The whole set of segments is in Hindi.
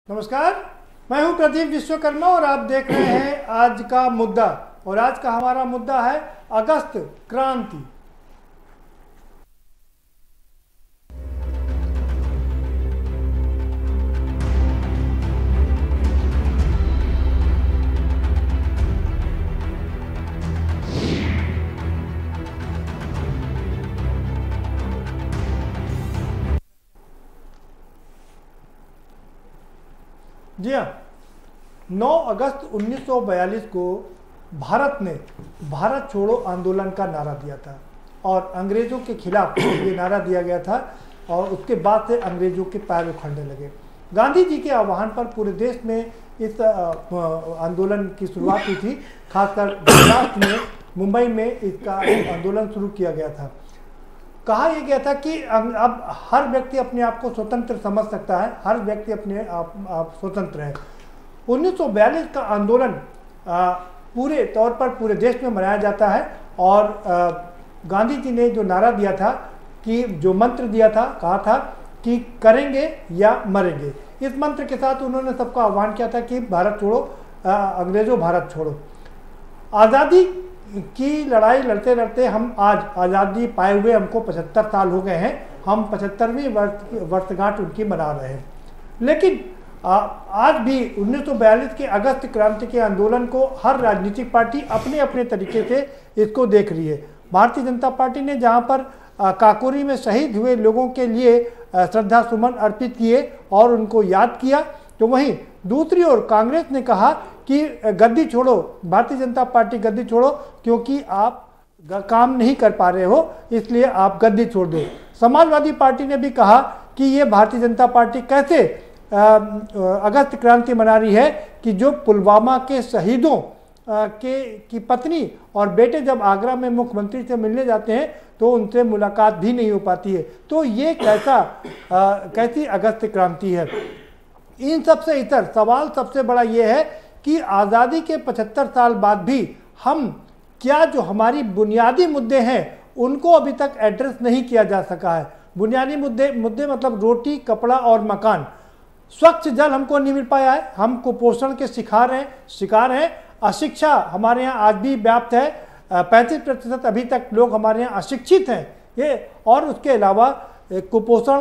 नमस्कार, मैं हूं प्रदीप विश्वकर्मा और आप देख रहे हैं आज का मुद्दा। और आज का हमारा मुद्दा है अगस्त क्रांति। जी हाँ, 9 अगस्त 1942 को भारत ने भारत छोड़ो आंदोलन का नारा दिया था और अंग्रेजों के खिलाफ ये नारा दिया गया था और उसके बाद से अंग्रेजों के पैर उखड़ने लगे। गांधी जी के आह्वान पर पूरे देश में इस आंदोलन की शुरुआत हुई थी। खासकर महाराष्ट्र में, मुंबई में इसका आंदोलन शुरू किया गया था। कहा यह गया था कि अब हर व्यक्ति अपने आप को स्वतंत्र समझ सकता है, हर व्यक्ति अपने आप स्वतंत्र है। 1942 का आंदोलन पूरे तौर पर पूरे देश में मनाया जाता है और गांधी जी ने जो नारा दिया था, कि जो मंत्र दिया था, कहा था कि करेंगे या मरेंगे। इस मंत्र के साथ उन्होंने सबका आह्वान किया था कि भारत छोड़ो, अंग्रेजों भारत छोड़ो। आज़ादी की लड़ाई लड़ते लड़ते हम आज आज़ादी पाए हुए हमको 75 साल हो गए हैं। हम 75वीं वर्षगांठ उनकी मना रहे हैं। लेकिन आज भी 1942 के अगस्त क्रांति के आंदोलन को हर राजनीतिक पार्टी अपने अपने तरीके से इसको देख रही है। भारतीय जनता पार्टी ने जहां पर काकोरी में शहीद हुए लोगों के लिए श्रद्धा सुमन अर्पित किए और उनको याद किया, तो वहीं दूसरी ओर कांग्रेस ने कहा कि गद्दी छोड़ो, भारतीय जनता पार्टी गद्दी छोड़ो, क्योंकि आप काम नहीं कर पा रहे हो, इसलिए आप गद्दी छोड़ दो। समाजवादी पार्टी ने भी कहा कि ये भारतीय जनता पार्टी कैसे अगस्त क्रांति मना रही है कि जो पुलवामा के शहीदों की पत्नी और बेटे जब आगरा में मुख्यमंत्री से मिलने जाते हैं तो उनसे मुलाकात भी नहीं हो पाती है। तो ये कैसी अगस्त क्रांति है। इन सबसे इतर सवाल सबसे बड़ा ये है कि आज़ादी के 75 साल बाद भी हम क्या जो हमारी बुनियादी मुद्दे हैं उनको अभी तक एड्रेस नहीं किया जा सका है। बुनियादी मुद्दे मतलब रोटी, कपड़ा और मकान। स्वच्छ जल हमको नहीं मिल पाया है, हम कुपोषण के शिकार हैं। अशिक्षा हमारे यहाँ आज भी व्याप्त है, 35% अभी तक लोग हमारे यहाँ अशिक्षित हैं ये। और उसके अलावा कुपोषण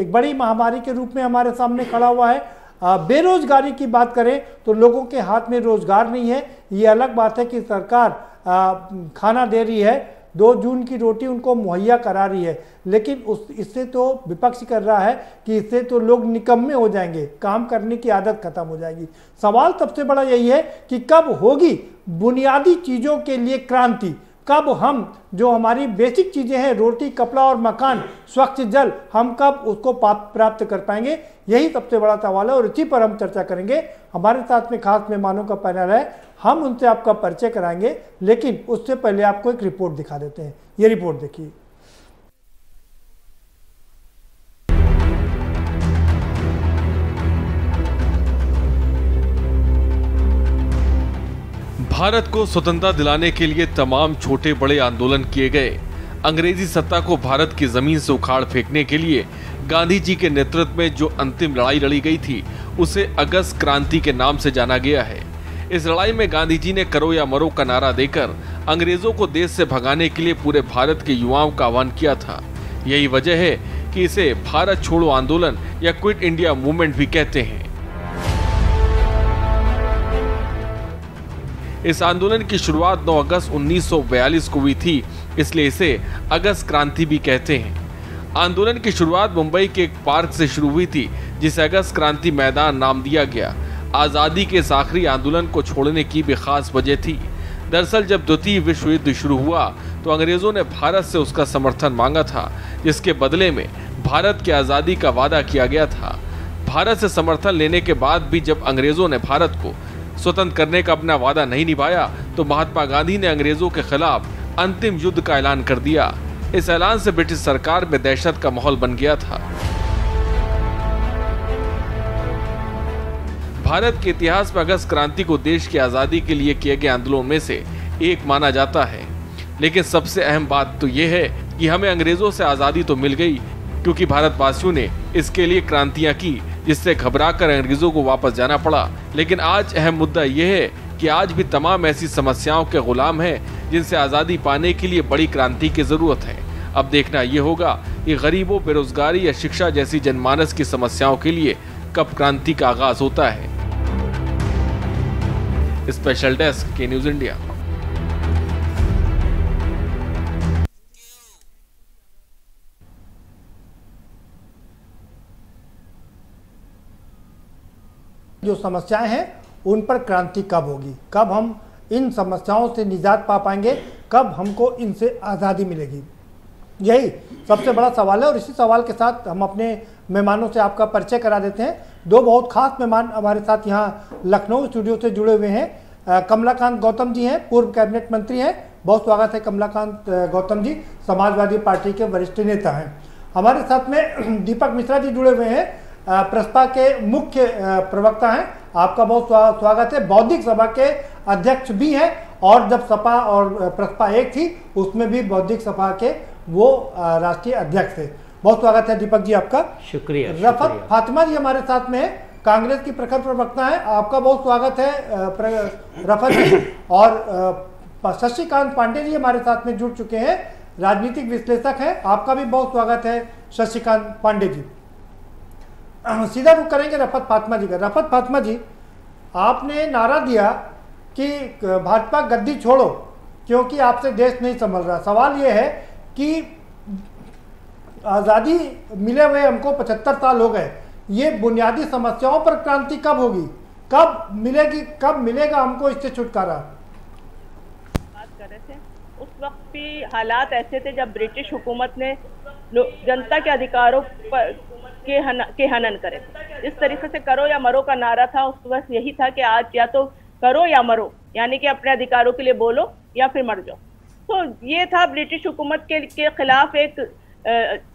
एक बड़ी महामारी के रूप में हमारे सामने खड़ा हुआ है। बेरोजगारी की बात करें तो लोगों के हाथ में रोजगार नहीं है। ये अलग बात है कि सरकार खाना दे रही है, 2 जून की रोटी उनको मुहैया करा रही है, लेकिन इससे तो विपक्ष कर रहा है कि इससे तो लोग निकम्मे हो जाएंगे, काम करने की आदत खत्म हो जाएगी। सवाल सबसे बड़ा यही है कि कब होगी बुनियादी चीज़ों के लिए क्रांति, कब हम जो हमारी बेसिक चीज़ें हैं, रोटी, कपड़ा और मकान, स्वच्छ जल, हम कब उसको प्राप्त कर पाएंगे। यही सबसे बड़ा सवाल है और इसी पर हम चर्चा करेंगे। हमारे साथ में खास मेहमानों का पैनल है, हम उनसे आपका परिचय कराएंगे, लेकिन उससे पहले आपको एक रिपोर्ट दिखा देते हैं। ये रिपोर्ट देखिए। भारत को स्वतंत्रता दिलाने के लिए तमाम छोटे बड़े आंदोलन किए गए। अंग्रेजी सत्ता को भारत की जमीन से उखाड़ फेंकने के लिए गांधी जी के नेतृत्व में जो अंतिम लड़ाई लड़ी गई थी उसे अगस्त क्रांति के नाम से जाना गया है। इस लड़ाई में गांधी जी ने करो या मरो का नारा देकर अंग्रेजों को देश से भगाने के लिए पूरे भारत के युवाओं का आह्वान किया था। यही वजह है कि इसे भारत छोड़ो आंदोलन या क्विट इंडिया मूवमेंट भी कहते हैं। इस आंदोलन की शुरुआत 9 अगस्त 1942 को हुई थी, इसलिए इसे अगस्त क्रांति भी कहते हैं। आंदोलन की शुरुआत मुंबई के एक पार्क से शुरू हुई थी, जिसे अगस्त क्रांति मैदान नाम दिया गया। आज़ादी के इस आखिरी आंदोलन को छोड़ने की भी खास वजह थी। दरअसल जब द्वितीय विश्व युद्ध शुरू हुआ तो अंग्रेजों ने भारत से उसका समर्थन मांगा था, जिसके बदले में भारत की आज़ादी का वादा किया गया था। भारत से समर्थन लेने के बाद भी जब अंग्रेजों ने भारत को स्वतंत्र करने का अपना वादा नहीं निभाया तो महात्मा गांधी ने अंग्रेजों के खिलाफ अंतिम युद्ध का ऐलान कर दिया। इस ऐलान से ब्रिटिश सरकार में दहशत का माहौल बन गया था। भारत के इतिहास में अगस्त क्रांति को देश की आजादी के लिए किए गए आंदोलनों में से एक माना जाता है। लेकिन सबसे अहम बात तो यह है कि हमें अंग्रेजों से आजादी तो मिल गई, क्योंकि भारतवासियों ने इसके लिए क्रांतियां की जिससे घबराकर अंग्रेजों को वापस जाना पड़ा। लेकिन आज अहम मुद्दा यह है कि आज भी तमाम ऐसी समस्याओं के गुलाम हैं जिनसे आजादी पाने के लिए बड़ी क्रांति की जरूरत है। अब देखना ये होगा कि गरीबों, बेरोजगारी या शिक्षा जैसी जनमानस की समस्याओं के लिए कब क्रांति का आगाज होता है। स्पेशल डेस्क के न्यूज इंडिया। जो समस्याएं हैं उन पर क्रांति कब होगी, कब हम इन समस्याओं से निजात पा पाएंगे, कब हमको इनसे आज़ादी मिलेगी, यही सबसे बड़ा सवाल है। और इसी सवाल के साथ हम अपने मेहमानों से आपका परिचय करा देते हैं। दो बहुत खास मेहमान हमारे साथ यहाँ लखनऊ स्टूडियो से जुड़े हुए हैं। कमलाकांत गौतम जी हैं, पूर्व कैबिनेट मंत्री हैं। बहुत स्वागत है कमलाकांत गौतम जी, समाजवादी पार्टी के वरिष्ठ नेता हैं। हमारे साथ में दीपक मिश्रा जी जुड़े हुए हैं, प्रसपा के मुख्य प्रवक्ता हैं। आपका बहुत स्वागत है। बौद्धिक सभा के अध्यक्ष भी हैं और जब सपा और प्रसपा एक थी उसमें भी बौद्धिक सभा के वो राष्ट्रीय अध्यक्ष थे। बहुत स्वागत है दीपक जी आपका। शुक्रिया। रफत फातिमा जी हमारे साथ में है, कांग्रेस की प्रखर प्रवक्ता है। आपका बहुत स्वागत है रफत जी। और शशिकांत पांडे जी हमारे साथ में जुड़ चुके हैं, राजनीतिक विश्लेषक हैं। आपका भी बहुत स्वागत है शशिकांत पांडे जी। सीधा रुख करेंगे रफत फातिमा जी का। रफत फातिमा जी, आपने नारा दिया कि भाजपा गद्दी छोड़ो क्योंकि आपसे देश नहीं संभल रहा। सवाल ये है कि आज़ादी मिले हुए हमको 75 साल हो गए, ये बुनियादी समस्याओं पर क्रांति कब होगी, कब मिलेगी, कब मिलेगा हमको इससे छुटकारा? बात कर रहे थे उस वक्त भी हालात ऐसे थे जब ब्रिटिश हुकूमत ने जनता के अधिकारों पर के हनन करे। इस तरीके से करो या मरो का नारा था उस वक्त यही था कि आज या तो करो या मरो, यानी कि अपने अधिकारों के लिए बोलो या फिर मर जाओ। तो ये था ब्रिटिश हुकूमत के खिलाफ एक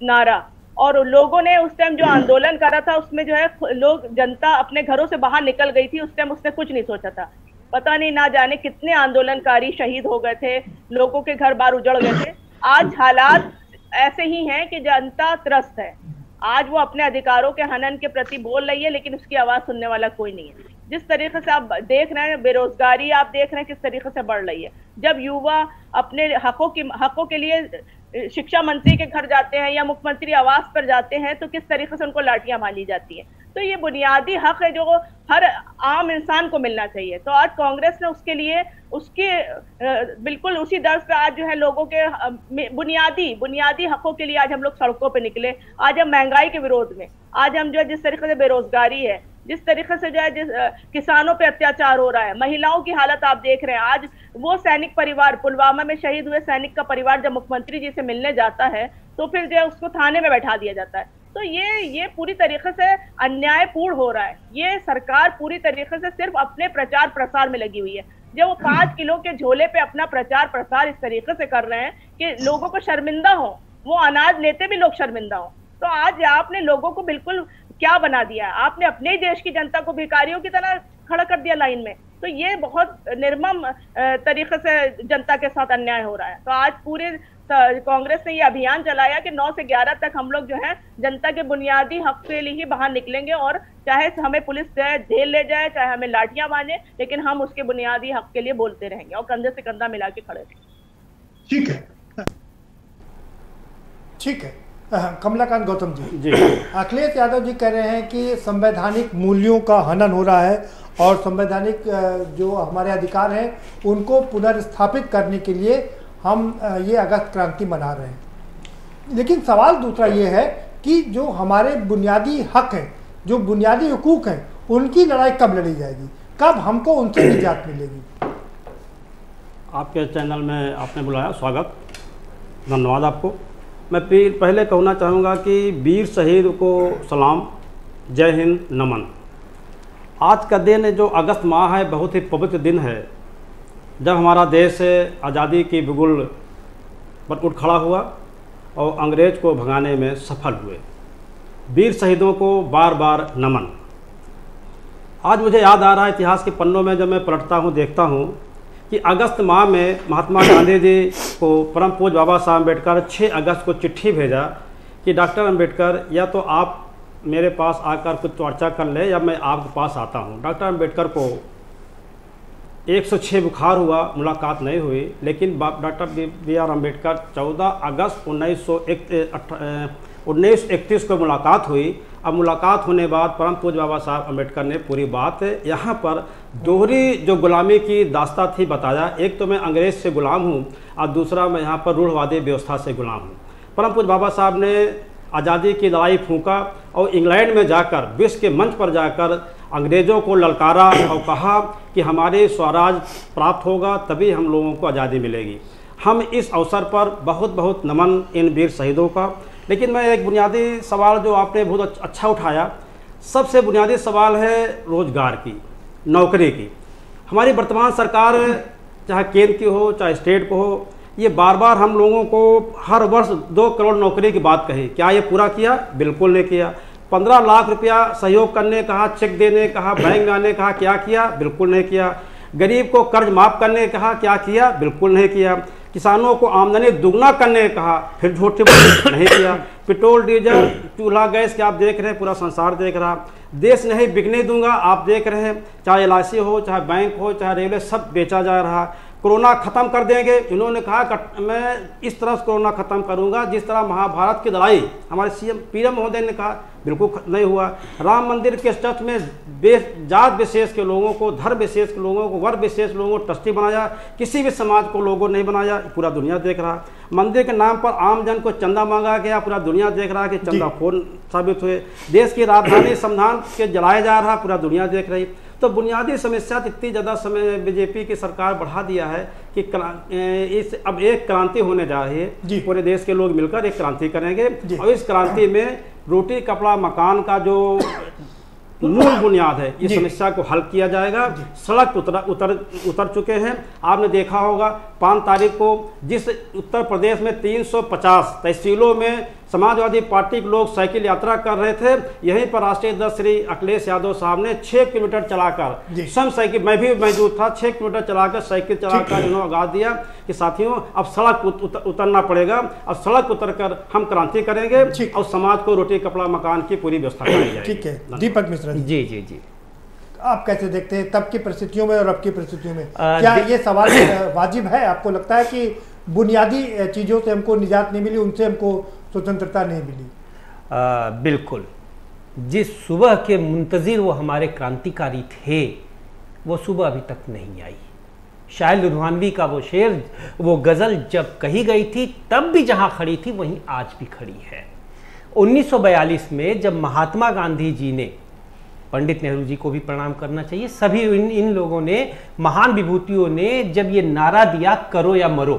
नारा। और लोगों ने उस टाइम जो आंदोलन करा था उसमें जो है लोग, जनता अपने घरों से बाहर निकल गई थी। उस टाइम उसने कुछ नहीं सोचा था। पता नहीं ना जाने कितने आंदोलनकारी शहीद हो गए थे, लोगों के घर बार उजड़ गए थे। आज हालात ऐसे ही हैं कि जनता त्रस्त है। आज वो अपने अधिकारों के हनन के प्रति बोल रही है लेकिन उसकी आवाज सुनने वाला कोई नहीं है। जिस तरीके से आप देख रहे हैं, बेरोजगारी आप देख रहे हैं किस तरीके से बढ़ रही है। जब युवा अपने हकों के लिए शिक्षा मंत्री के घर जाते हैं या मुख्यमंत्री आवास पर जाते हैं तो किस तरीके से उनको लाठियां मारी जाती है। तो ये बुनियादी हक है जो हर आम इंसान को मिलना चाहिए। तो आज कांग्रेस ने उसके लिए उसके बिल्कुल उसी दर्ज पे आज जो है लोगों के बुनियादी हकों के लिए आज हम लोग सड़कों पे निकले। आज हम महंगाई के विरोध में, आज हम जो है जिस तरीके से बेरोजगारी है, जिस तरीके से जो है किसानों पे अत्याचार हो रहा है, महिलाओं की हालत आप देख रहे हैं। आज वो सैनिक परिवार, पुलवामा में शहीद हुए सैनिक का परिवार जब मुख्यमंत्री जी से मिलने जाता है तो फिर जो है उसको थाने में बैठा दिया जाता है। तो ये पूरी तरीके से अन्यायपूर्ण हो रहा है। ये सरकार पूरी तरीके से सिर्फ अपने प्रचार प्रसार में लगी हुई है। जब वो 5 किलो के झोले पे अपना प्रचार प्रसार इस तरीके से कर रहे हैं कि लोगों को शर्मिंदा हो, वो अनाज लेते भी लोग शर्मिंदा हो। तो आज आपने लोगों को बिल्कुल क्या बना दिया, आपने अपने ही देश की जनता को भिखारियों की तरह खड़ा कर दिया लाइन में। तो ये बहुत निर्मम तरीके से जनता के साथ अन्याय हो रहा है। तो आज पूरे कांग्रेस ने ये अभियान चलाया कि 9 से 11 तक हम लोग जो है जनता के बुनियादी हक के लिए ही बाहर निकलेंगे, और चाहे हमें पुलिस जेल ले जाए, चाहे हमें लाठियां मारे, लेकिन हम उसके बुनियादी हक के लिए बोलते रहेंगे और कंधे से कंधा मिला के खड़े रहेंगे। ठीक है। कमलाकांत गौतम जी, अखिलेश यादव जी कह रहे हैं कि संवैधानिक मूल्यों का हनन हो रहा है और संवैधानिक जो हमारे अधिकार हैं उनको पुनर्स्थापित करने के लिए हम ये अगस्त क्रांति मना रहे हैं। लेकिन सवाल दूसरा ये है कि जो हमारे बुनियादी हक हैं, जो बुनियादी हुकूक हैं, उनकी लड़ाई कब लड़ी जाएगी, कब हमको उनसे निजात मिलेगी? आपके चैनल में आपने बुलाया, स्वागत, धन्यवाद आपको। मैं पहले कहना चाहूँगा कि वीर शहीद को सलाम, जय हिंद, नमन। आज का दिन जो अगस्त माह है बहुत ही पवित्र दिन है, जब हमारा देश आज़ादी की बिगुल पर उठ खड़ा हुआ और अंग्रेज को भगाने में सफल हुए। वीर शहीदों को बार बार नमन। आज मुझे याद आ रहा है इतिहास के पन्नों में जब मैं पलटता हूँ, देखता हूँ कि अगस्त माह में महात्मा गांधी जी को परम पूज्य बाबा साहब अम्बेडकर 6 अगस्त को चिट्ठी भेजा कि डॉक्टर अम्बेडकर, या तो आप मेरे पास आकर कुछ चर्चा कर ले या मैं आपके पास आता हूँ। डॉक्टर अम्बेडकर को 106 बुखार हुआ, मुलाकात नहीं हुई, लेकिन डॉक्टर BR अम्बेडकर 14 अगस्त 1931 को मुलाकात हुई। अब मुलाकात होने बाद परम पूज्य बाबा साहब अम्बेडकर ने पूरी बात यहाँ पर दोहरी जो गुलामी की दास्ता थी बताया। एक तो मैं अंग्रेज़ से गुलाम हूँ और दूसरा मैं यहाँ पर रूढ़वादी व्यवस्था से गुलाम हूँ। परम पूज्य बाबा साहब ने आज़ादी की लड़ाई फूंका और इंग्लैंड में जाकर विश्व के मंच पर जाकर अंग्रेज़ों को ललकारा और कहा कि हमारे स्वराज प्राप्त होगा तभी हम लोगों को आज़ादी मिलेगी। हम इस अवसर पर बहुत बहुत नमन इन वीर शहीदों का। लेकिन मैं एक बुनियादी सवाल जो आपने बहुत अच्छा उठाया, सबसे बुनियादी सवाल है रोज़गार की, नौकरी की। हमारी वर्तमान सरकार चाहे केंद्र की हो चाहे स्टेट को हो, ये बार बार हम लोगों को हर वर्ष 2 करोड़ नौकरी की बात कही। क्या ये पूरा किया? बिल्कुल नहीं किया। 15 लाख रुपया सहयोग करने कहा, चेक देने कहा, बैंक में आने कहा, क्या किया? बिल्कुल नहीं किया। गरीब को कर्ज माफ़ करने कहा, क्या किया? बिल्कुल नहीं किया। किसानों को आमदनी दुगना करने कहा, फिर झूठे नहीं किया। पेट्रोल डीजल चूल्हा गैस के आप देख रहे हैं, पूरा संसार देख रहा। देश नहीं बिकने दूंगा, आप देख रहे हैं, चाहे LIC हो चाहे बैंक हो चाहे रेलवे, सब बेचा जा रहा। कोरोना ख़त्म कर देंगे, इन्होंने कहा मैं इस तरह से कोरोना ख़त्म करूंगा जिस तरह महाभारत की लड़ाई हमारे CM PM महोदय ने कहा, बिल्कुल नहीं हुआ। राम मंदिर के ट्रस्ट में जात विशेष के लोगों को, धर्म विशेष के लोगों को, वर्ग विशेष लोगों को ट्रस्टी बनाया, किसी भी समाज को लोगों नहीं बनाया, पूरा दुनिया देख रहा। मंदिर के नाम पर आम जन को चंदा मांगा गया, पूरा दुनिया देख रहा कि चंदाखोर साबित हुए। देश की राजधानी संविधान के जलाया जा रहा, पूरा दुनिया देख रही। तो बुनियादी समस्या इतनी ज़्यादा समय बीजेपी की सरकार बढ़ा दिया है कि इस अब एक क्रांति होने जा रही है। पूरे देश के लोग मिलकर एक क्रांति करेंगे और इस क्रांति में रोटी कपड़ा मकान का जो मूल बुनियाद है, इस समस्या को हल किया जाएगा। सड़क उतर चुके हैं। आपने देखा होगा 5 तारीख को जिस उत्तर प्रदेश में 350 तहसीलों में समाजवादी पार्टी के लोग साइकिल यात्रा कर रहे थे, यहीं पर राष्ट्रीय अध्यक्ष श्री अखिलेश यादव साहब ने 6 किलोमीटर चलाकर स्वयं साइकिल, मैं भी मौजूद था, 6 किलोमीटर चलाकर साइकिल चलाकर इन्होंने आगाज दिया कि साथियों अब सड़क उतरना पड़ेगा। अब सड़क उतरकर हम क्रांति करेंगे और समाज को रोटी कपड़ा मकान की पूरी व्यवस्था कराई जाएगी। ठीक है दीपक मिश्रा जी जी जी, आप कैसे देखते हैं तब की परिस्थितियों में और अब की परिस्थितियों में? क्या ये सवाल वाजिब है? आपको लगता है कि बुनियादी चीज़ों से हमको निजात नहीं मिली, उनसे हमको स्वतंत्रता नहीं मिली? बिल्कुल। जिस सुबह के मुंतजिर वो हमारे क्रांतिकारी थे, वो सुबह अभी तक नहीं आई। शायद लुधियानवी का वो शेर, वो गज़ल जब कही गई थी तब भी जहाँ खड़ी थी वहीं आज भी खड़ी है। 1942 में जब महात्मा गांधी जी ने, पंडित नेहरू जी को भी प्रणाम करना चाहिए, सभी इन लोगों ने, महान विभूतियों ने जब ये नारा दिया करो या मरो,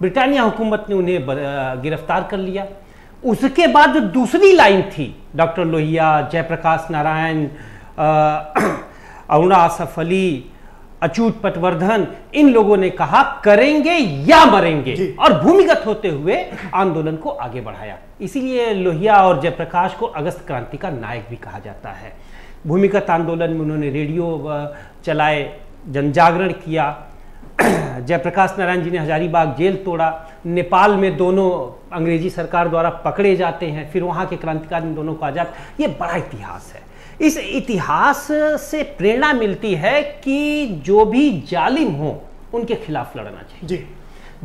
ब्रिटानिया हुकूमत ने उन्हें गिरफ्तार कर लिया। उसके बाद जो दूसरी लाइन थी, डॉक्टर लोहिया, जयप्रकाश नारायण, अरुणा आसफ अली, अच्युत पटवर्धन, इन लोगों ने कहा करेंगे या मरेंगे और भूमिगत होते हुए आंदोलन को आगे बढ़ाया। इसीलिए लोहिया और जयप्रकाश को अगस्त क्रांति का नायक भी कहा जाता है। भूमिगत आंदोलन में उन्होंने रेडियो चलाए, जनजागरण किया। जयप्रकाश नारायण जी ने हजारीबाग जेल तोड़ा। नेपाल में दोनों अंग्रेजी सरकार द्वारा पकड़े जाते हैं, फिर वहाँ के क्रांतिकारी इन दोनों को आजाद। ये बड़ा इतिहास है। इस इतिहास से प्रेरणा मिलती है कि जो भी जालिम हो उनके खिलाफ लड़ना चाहिए जी।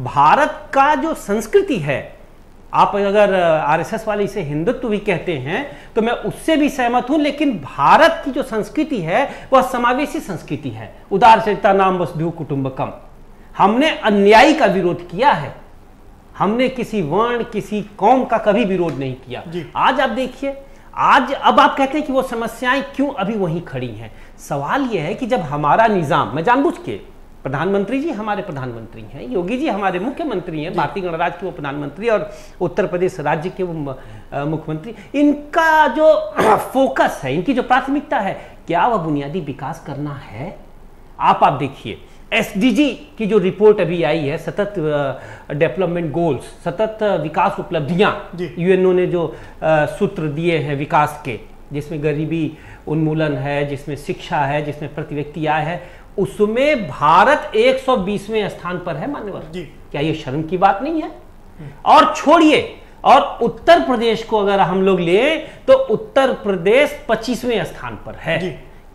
भारत का जो संस्कृति है, आप अगर RSS वाले इसे हिंदुत्व भी कहते हैं तो मैं उससे भी सहमत हूं, लेकिन भारत की जो संस्कृति है वह समावेशी संस्कृति है। उदारचरिता नाम वसुधैव कुटुंबकम। हमने अन्याय का विरोध किया है, हमने किसी वर्ण किसी कौम का कभी विरोध नहीं किया। आज आप देखिए, आज अब आप कहते हैं कि वो समस्याएं क्यों अभी वहीं खड़ी हैं। सवाल यह है कि जब हमारा निजाम, मैं जानबूझ के, प्रधानमंत्री जी हमारे प्रधानमंत्री हैं, योगी जी हमारे मुख्यमंत्री हैं, भारतीय गणराज्य के वो प्रधानमंत्री और उत्तर प्रदेश राज्य के वो मुख्यमंत्री, इनका जो फोकस है, इनकी जो प्राथमिकता है, क्या वह बुनियादी विकास करना है? आप देखिए SDG की जो रिपोर्ट अभी आई है, सतत डेवलपमेंट गोल्स, सतत विकास उपलब्धियां, UNO ने जो सूत्र दिए हैं विकास के, जिसमें गरीबी उन्मूलन है, जिसमें शिक्षा है, जिसमें प्रति व्यक्ति आय है, उसमें भारत 120वें स्थान पर है मान्यवर। क्या ये शर्म की बात नहीं है? और छोड़िए, और उत्तर प्रदेश को अगर हम लोग ले तो उत्तर प्रदेश 25वें स्थान पर है।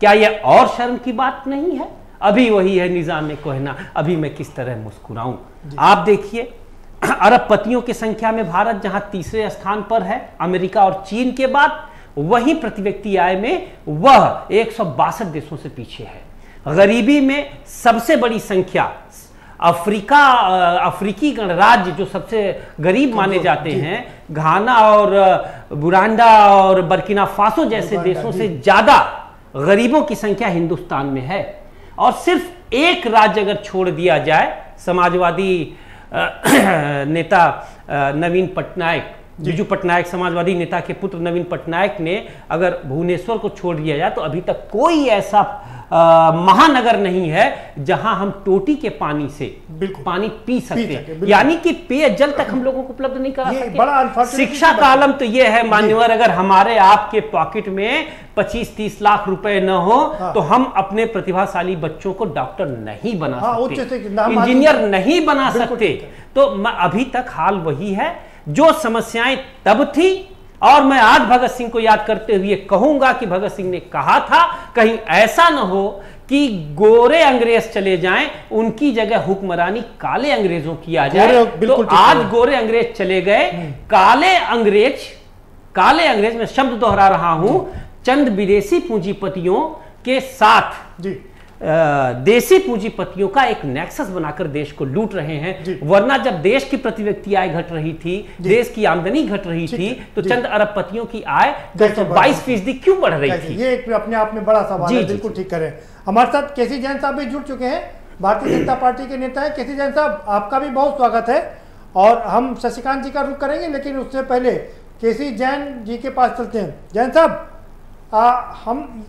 क्या यह और शर्म की बात नहीं है? अभी वही है निजाम कोहना, अभी मैं किस तरह मुस्कुराऊं। आप देखिए अरबपतियों की संख्या में भारत जहां तीसरे स्थान पर है अमेरिका और चीन के बाद, वहीं प्रति व्यक्ति आय में वह 162 देशों से पीछे है। गरीबी में सबसे बड़ी संख्या अफ्रीकी गणराज्य जो सबसे गरीब माने जाते हैं, घाना और बुरांडा और बर्किना फासो जैसे देशों से ज्यादा गरीबों की संख्या हिंदुस्तान में है। और सिर्फ एक राज्य अगर छोड़ दिया जाए, समाजवादी नेता नवीन पटनायक, बिजू पटनायक समाजवादी नेता के पुत्र नवीन पटनायक ने अगर भुवनेश्वर को छोड़ दिया जाए तो अभी तक कोई ऐसा महानगर नहीं है जहां हम टोटी के पानी से पानी पी सकते हैं, यानी कि पेयजल तक हम लोगों को उपलब्ध नहीं करा सकते। शिक्षा का आलम तो यह है मान्यवर, अगर हमारे आपके पॉकेट में 25-30 लाख रुपए न हो तो हम अपने प्रतिभाशाली बच्चों को डॉक्टर नहीं बना सकते, इंजीनियर नहीं बना सकते। तो अभी तक हाल वही है जो समस्याएं तब थी। और मैं आज भगत सिंह को याद करते हुए कहूंगा कि भगत सिंह ने कहा था कहीं ऐसा न हो कि गोरे अंग्रेज चले जाएं, उनकी जगह हुक्मरानी काले अंग्रेजों की आ जाए। तो आज गोरे अंग्रेज चले गए, काले अंग्रेज मैं शब्द दोहरा रहा हूं, चंद विदेशी पूंजीपतियों के साथ देसी पूंजीपतियों का एक नेक्सस बनाकर देश को लूट रहे हैं। वरना जब देश की प्रति व्यक्ति आय घट रही थी, देश की आमदनी घट रही थी, तो चंद अरबपतियों की आय 22% क्यों बढ़ रही थी? ये एक अपने आप में बड़ा सवाल है, बिल्कुल ठीक करें। हमारे साथ केसी जैन साहब भी जुड़ चुके हैं, भारतीय जनता पार्टी के नेता है। केसी जैन साहब, आपका भी बहुत स्वागत है और हम शशिकांत जी का रुख करेंगे, लेकिन उससे पहले केसी जैन जी के पास चलते हैं। जैन साहब, हम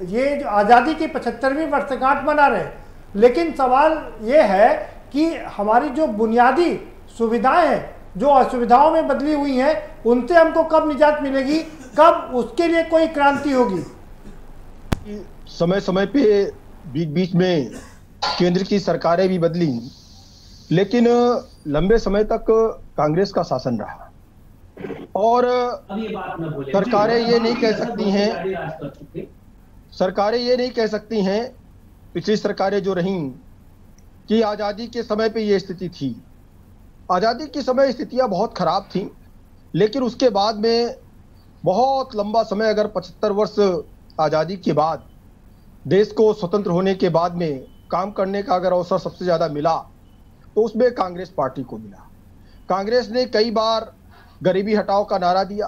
ये जो आज़ादी की 75वीं वर्षगांठ मना रहे हैं, लेकिन सवाल ये है कि हमारी जो बुनियादी सुविधाएं हैं जो असुविधाओं में बदली हुई हैं, उनसे हमको कब निजात मिलेगी, कब उसके लिए कोई क्रांति होगी? समय समय पे बीच बीच में केंद्र की सरकारें भी बदली, लेकिन लंबे समय तक कांग्रेस का शासन रहा। और सरकारें ये नहीं कह सकती हैं पिछली सरकारें जो रहीं कि आज़ादी के समय पे ये स्थिति थी। आज़ादी के समय स्थितियां बहुत खराब थीं, लेकिन उसके बाद में बहुत लंबा समय, अगर 75 वर्ष आज़ादी के बाद देश को स्वतंत्र होने के बाद में काम करने का अगर अवसर सबसे ज़्यादा मिला तो उसमें कांग्रेस पार्टी को मिला। कांग्रेस ने कई बार गरीबी हटाओ का नारा दिया,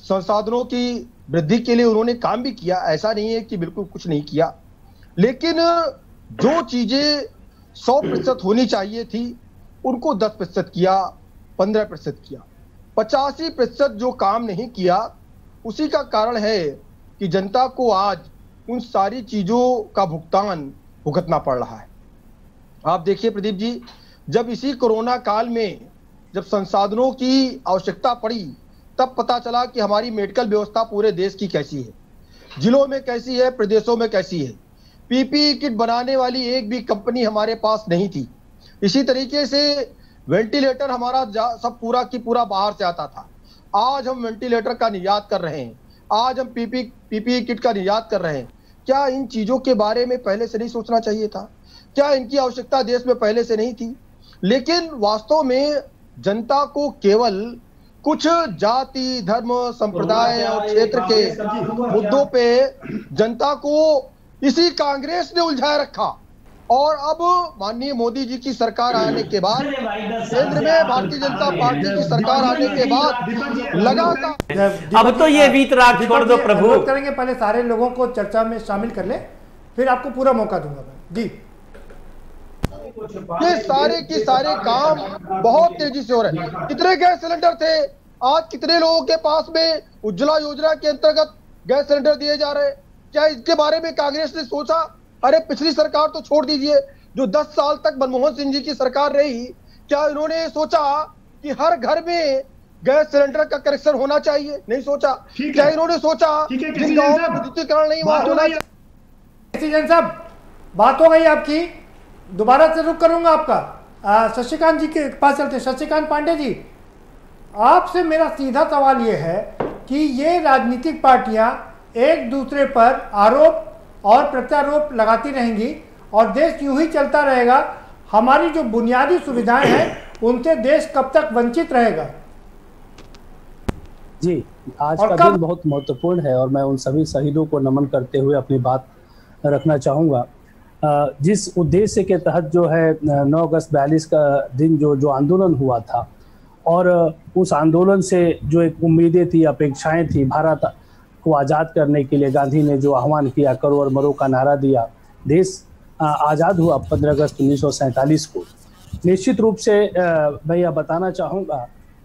संसाधनों की वृद्धि के लिए उन्होंने काम भी किया, ऐसा नहीं है कि बिल्कुल कुछ नहीं किया। लेकिन जो चीजें 100% होनी चाहिए थी उनको 10% किया, 15% किया, 85% जो काम नहीं किया। उसी का कारण है कि जनता को आज उन सारी चीजों का भुगतान भुगतना पड़ रहा है। आप देखिए प्रदीप जी, जब इसी कोरोना काल में जब संसाधनों की आवश्यकता पड़ी, तब पता चला कि हमारी मेडिकल व्यवस्था पूरे देश की कैसी है, जिलों में कैसी है, प्रदेशों में कैसी है। पीपीई किट बनाने वाली एक भी कंपनी हमारे पास नहीं थी। इसी तरीके से वेंटिलेटर हमारा सब पूरा की पूरा बाहर से आता था। आज हम वेंटिलेटर का निर्यात कर रहे हैं, आज हम पीपीई किट का निर्यात कर रहे हैं। क्या इन चीजों के बारे में पहले से नहीं सोचना चाहिए था? क्या इनकी आवश्यकता देश में पहले से नहीं थी? लेकिन वास्तव में जनता को केवल कुछ जाति, धर्म, संप्रदाय और क्षेत्र के मुद्दों पे जनता को इसी कांग्रेस ने उलझाए रखा। और अब माननीय मोदी जी की सरकार आने के बाद, केंद्र में भारतीय जनता पार्टी की सरकार आने के बाद लगातार अब तो ये वीतराग छोड़ दो प्रभु। करेंगे, पहले सारे लोगों को चर्चा में शामिल कर ले, फिर आपको पूरा मौका दूंगा मैं जी। ये सारे के सारे काम बहुत तेजी से हो रहे हैं। कितने गैस सिलेंडर थे, आज कितने लोगों के पास में उज्ज्वला योजना के अंतर्गत गैस सिलेंडर दिए जा रहे हैं? क्या इसके बारे में कांग्रेस ने सोचा? अरे पिछली सरकार तो छोड़ दीजिए, जो 10 साल तक मनमोहन सिंह जी की सरकार रही, क्या इन्होंने सोचा कि हर घर में गैस सिलेंडर का कनेक्शन होना चाहिए? नहीं सोचा। क्या इन्होंने सोचा जिन गाँव में विद्युतीकरण नहीं वहां होना चाहिए? साहब, बात हो गई आपकी, दोबारा से रुक करूंगा आपका। शशिकांत जी के पास चलते हैं। शशिकांत पांडे जी, आपसे मेरा सीधा सवाल ये है कि ये राजनीतिक पार्टियां एक दूसरे पर आरोप और प्रत्यारोप लगाती रहेंगी और देश यूं ही चलता रहेगा, हमारी जो बुनियादी सुविधाएं हैं उनसे देश कब तक वंचित रहेगा? जी, आज का दिन बहुत महत्वपूर्ण है और मैं उन सभी शहीदों को नमन करते हुए अपनी बात रखना चाहूँगा। जिस उद्देश्य के तहत जो है 9 अगस्त 42 का दिन जो आंदोलन हुआ था और उस आंदोलन से जो एक उम्मीदें थी, अपेक्षाएं थी, भारत को आज़ाद करने के लिए गांधी ने जो आह्वान किया, करो और मरो का नारा दिया, देश आज़ाद हुआ 15 अगस्त 1947 को। निश्चित रूप से मैं यह बताना चाहूँगा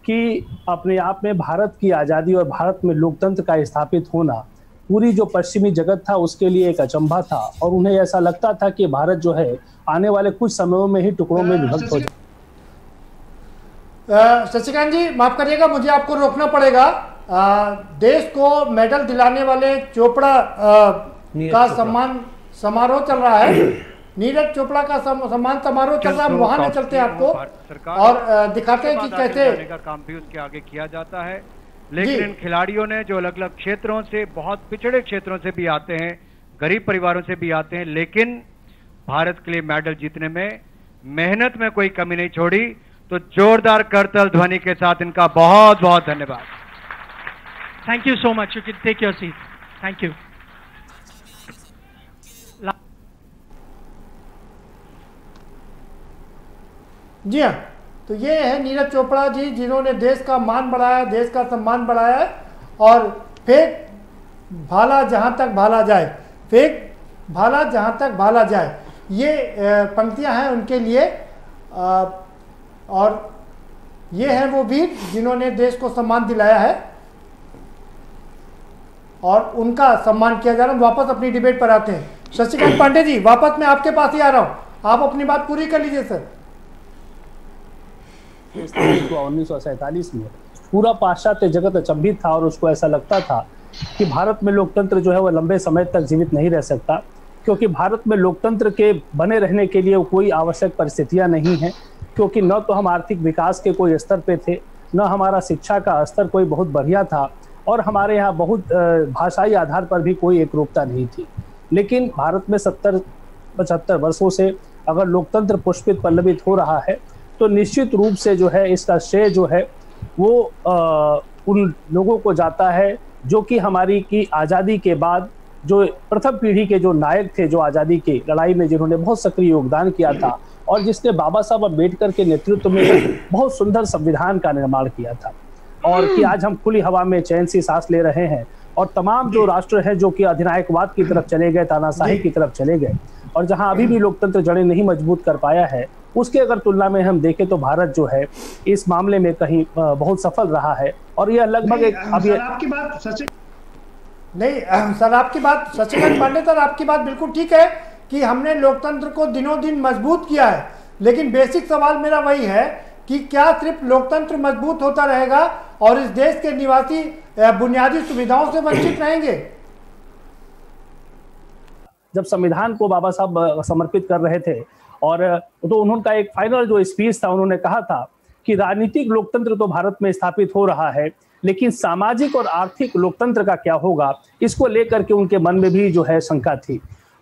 कि अपने आप में भारत की आज़ादी और भारत में लोकतंत्र का स्थापित होना पूरी जो पश्चिमी जगत था उसके लिए एक अचंभा था और उन्हें ऐसा लगता था कि भारत जो है आने वाले कुछ समयों में ही टुकड़ों में विभक्त हो जाए। शशिकांत जी माफ करिएगा, मुझे आपको रोकना पड़ेगा। देश को मेडल दिलाने वाले चोपड़ा का सम्मान समारोह चल रहा है, नीरज चोपड़ा का सम्मान समारोह चल रहा है, वहां नहीं चलते आपको और दिखाते हैं कि कैसे का काम भी उसके आगे किया जाता है। लेकिन इन खिलाड़ियों ने जो अलग अलग क्षेत्रों से, बहुत पिछड़े क्षेत्रों से भी आते हैं, गरीब परिवारों से भी आते हैं, लेकिन भारत के लिए मेडल जीतने में मेहनत में कोई कमी नहीं छोड़ी। तो जोरदार करतल ध्वनि के साथ इनका बहुत बहुत धन्यवाद। Thank you so much, you can take your seat. Thank you. जी हाँ, तो ये है नीरज चोपड़ा जी जिन्होंने देश का मान बढ़ाया, देश का सम्मान बढ़ाया है। और फेंक भाला जहां तक भाला जाए, फेंक भाला जहां तक भाला जाए, ये पंक्तियां हैं उनके लिए। और ये है वो वीर जिन्होंने देश को सम्मान दिलाया है और उनका सम्मान किया जा रहा है। वापस अपनी डिबेट पर आते हैं। शशिकांत पांडे जी, वापस मैं आपके पास ही आ रहा हूं, आप अपनी बात पूरी कर लीजिए सर। 1947 में पूरा पाश्चात्य जगत अचंभित था और उसको ऐसा लगता था कि भारत में लोकतंत्र जो है वह लंबे समय तक जीवित नहीं रह सकता, क्योंकि भारत में लोकतंत्र के बने रहने के लिए कोई आवश्यक परिस्थितियां नहीं हैं, क्योंकि न तो हम आर्थिक विकास के कोई स्तर पे थे, न हमारा शिक्षा का स्तर कोई बहुत बढ़िया था और हमारे यहाँ बहुत भाषाई आधार पर भी कोई एकरूपता नहीं थी। लेकिन भारत में 70-75 वर्षों से अगर लोकतंत्र पुष्पित पल्लवित हो रहा है तो निश्चित रूप से जो है इसका श्रेय जो है वो उन लोगों को जाता है जो कि हमारी की आज़ादी के बाद जो प्रथम पीढ़ी के जो नायक थे, जो आज़ादी की लड़ाई में जिन्होंने बहुत सक्रिय योगदान किया था और जिसने बाबा साहब अम्बेडकर के नेतृत्व में बहुत सुंदर संविधान का निर्माण किया था और कि आज हम खुली हवा में चैन से सांस ले रहे हैं। और तमाम जो राष्ट्र हैं जो कि अधिनायकवाद की तरफ चले गए, तानाशाही की तरफ चले गए और जहां अभी भी लोकतंत्र जड़ें नहीं मजबूत कर पाया है, उसके अगर तुलना में हम देखें तो भारत जो है इस मामले में कहीं बहुत सफल रहा है। और यह लगभग एक अभी आपकी बात सच नहीं सर, आपकी बात शशिकांत पांडे सर, आपकी बात बिल्कुल ठीक है कि हमने लोकतंत्र को दिनों दिन मजबूत किया है, लेकिन बेसिक सवाल मेरा वही है कि क्या सिर्फ लोकतंत्र मजबूत होता रहेगा और इस देश के निवासी बुनियादी सुविधाओं से वंचित रहेंगे? जब संविधान को बाबा साहब समर्पित कर रहे थे और तो उन्होंने एक फाइनल जो स्पीच था, उन्होंने कहा था कि राजनीतिक लोकतंत्र तो भारत में स्थापित हो रहा है, लेकिन सामाजिक और आर्थिक लोकतंत्र का क्या होगा, इसको लेकर के उनके मन में भी जो है शंका थी।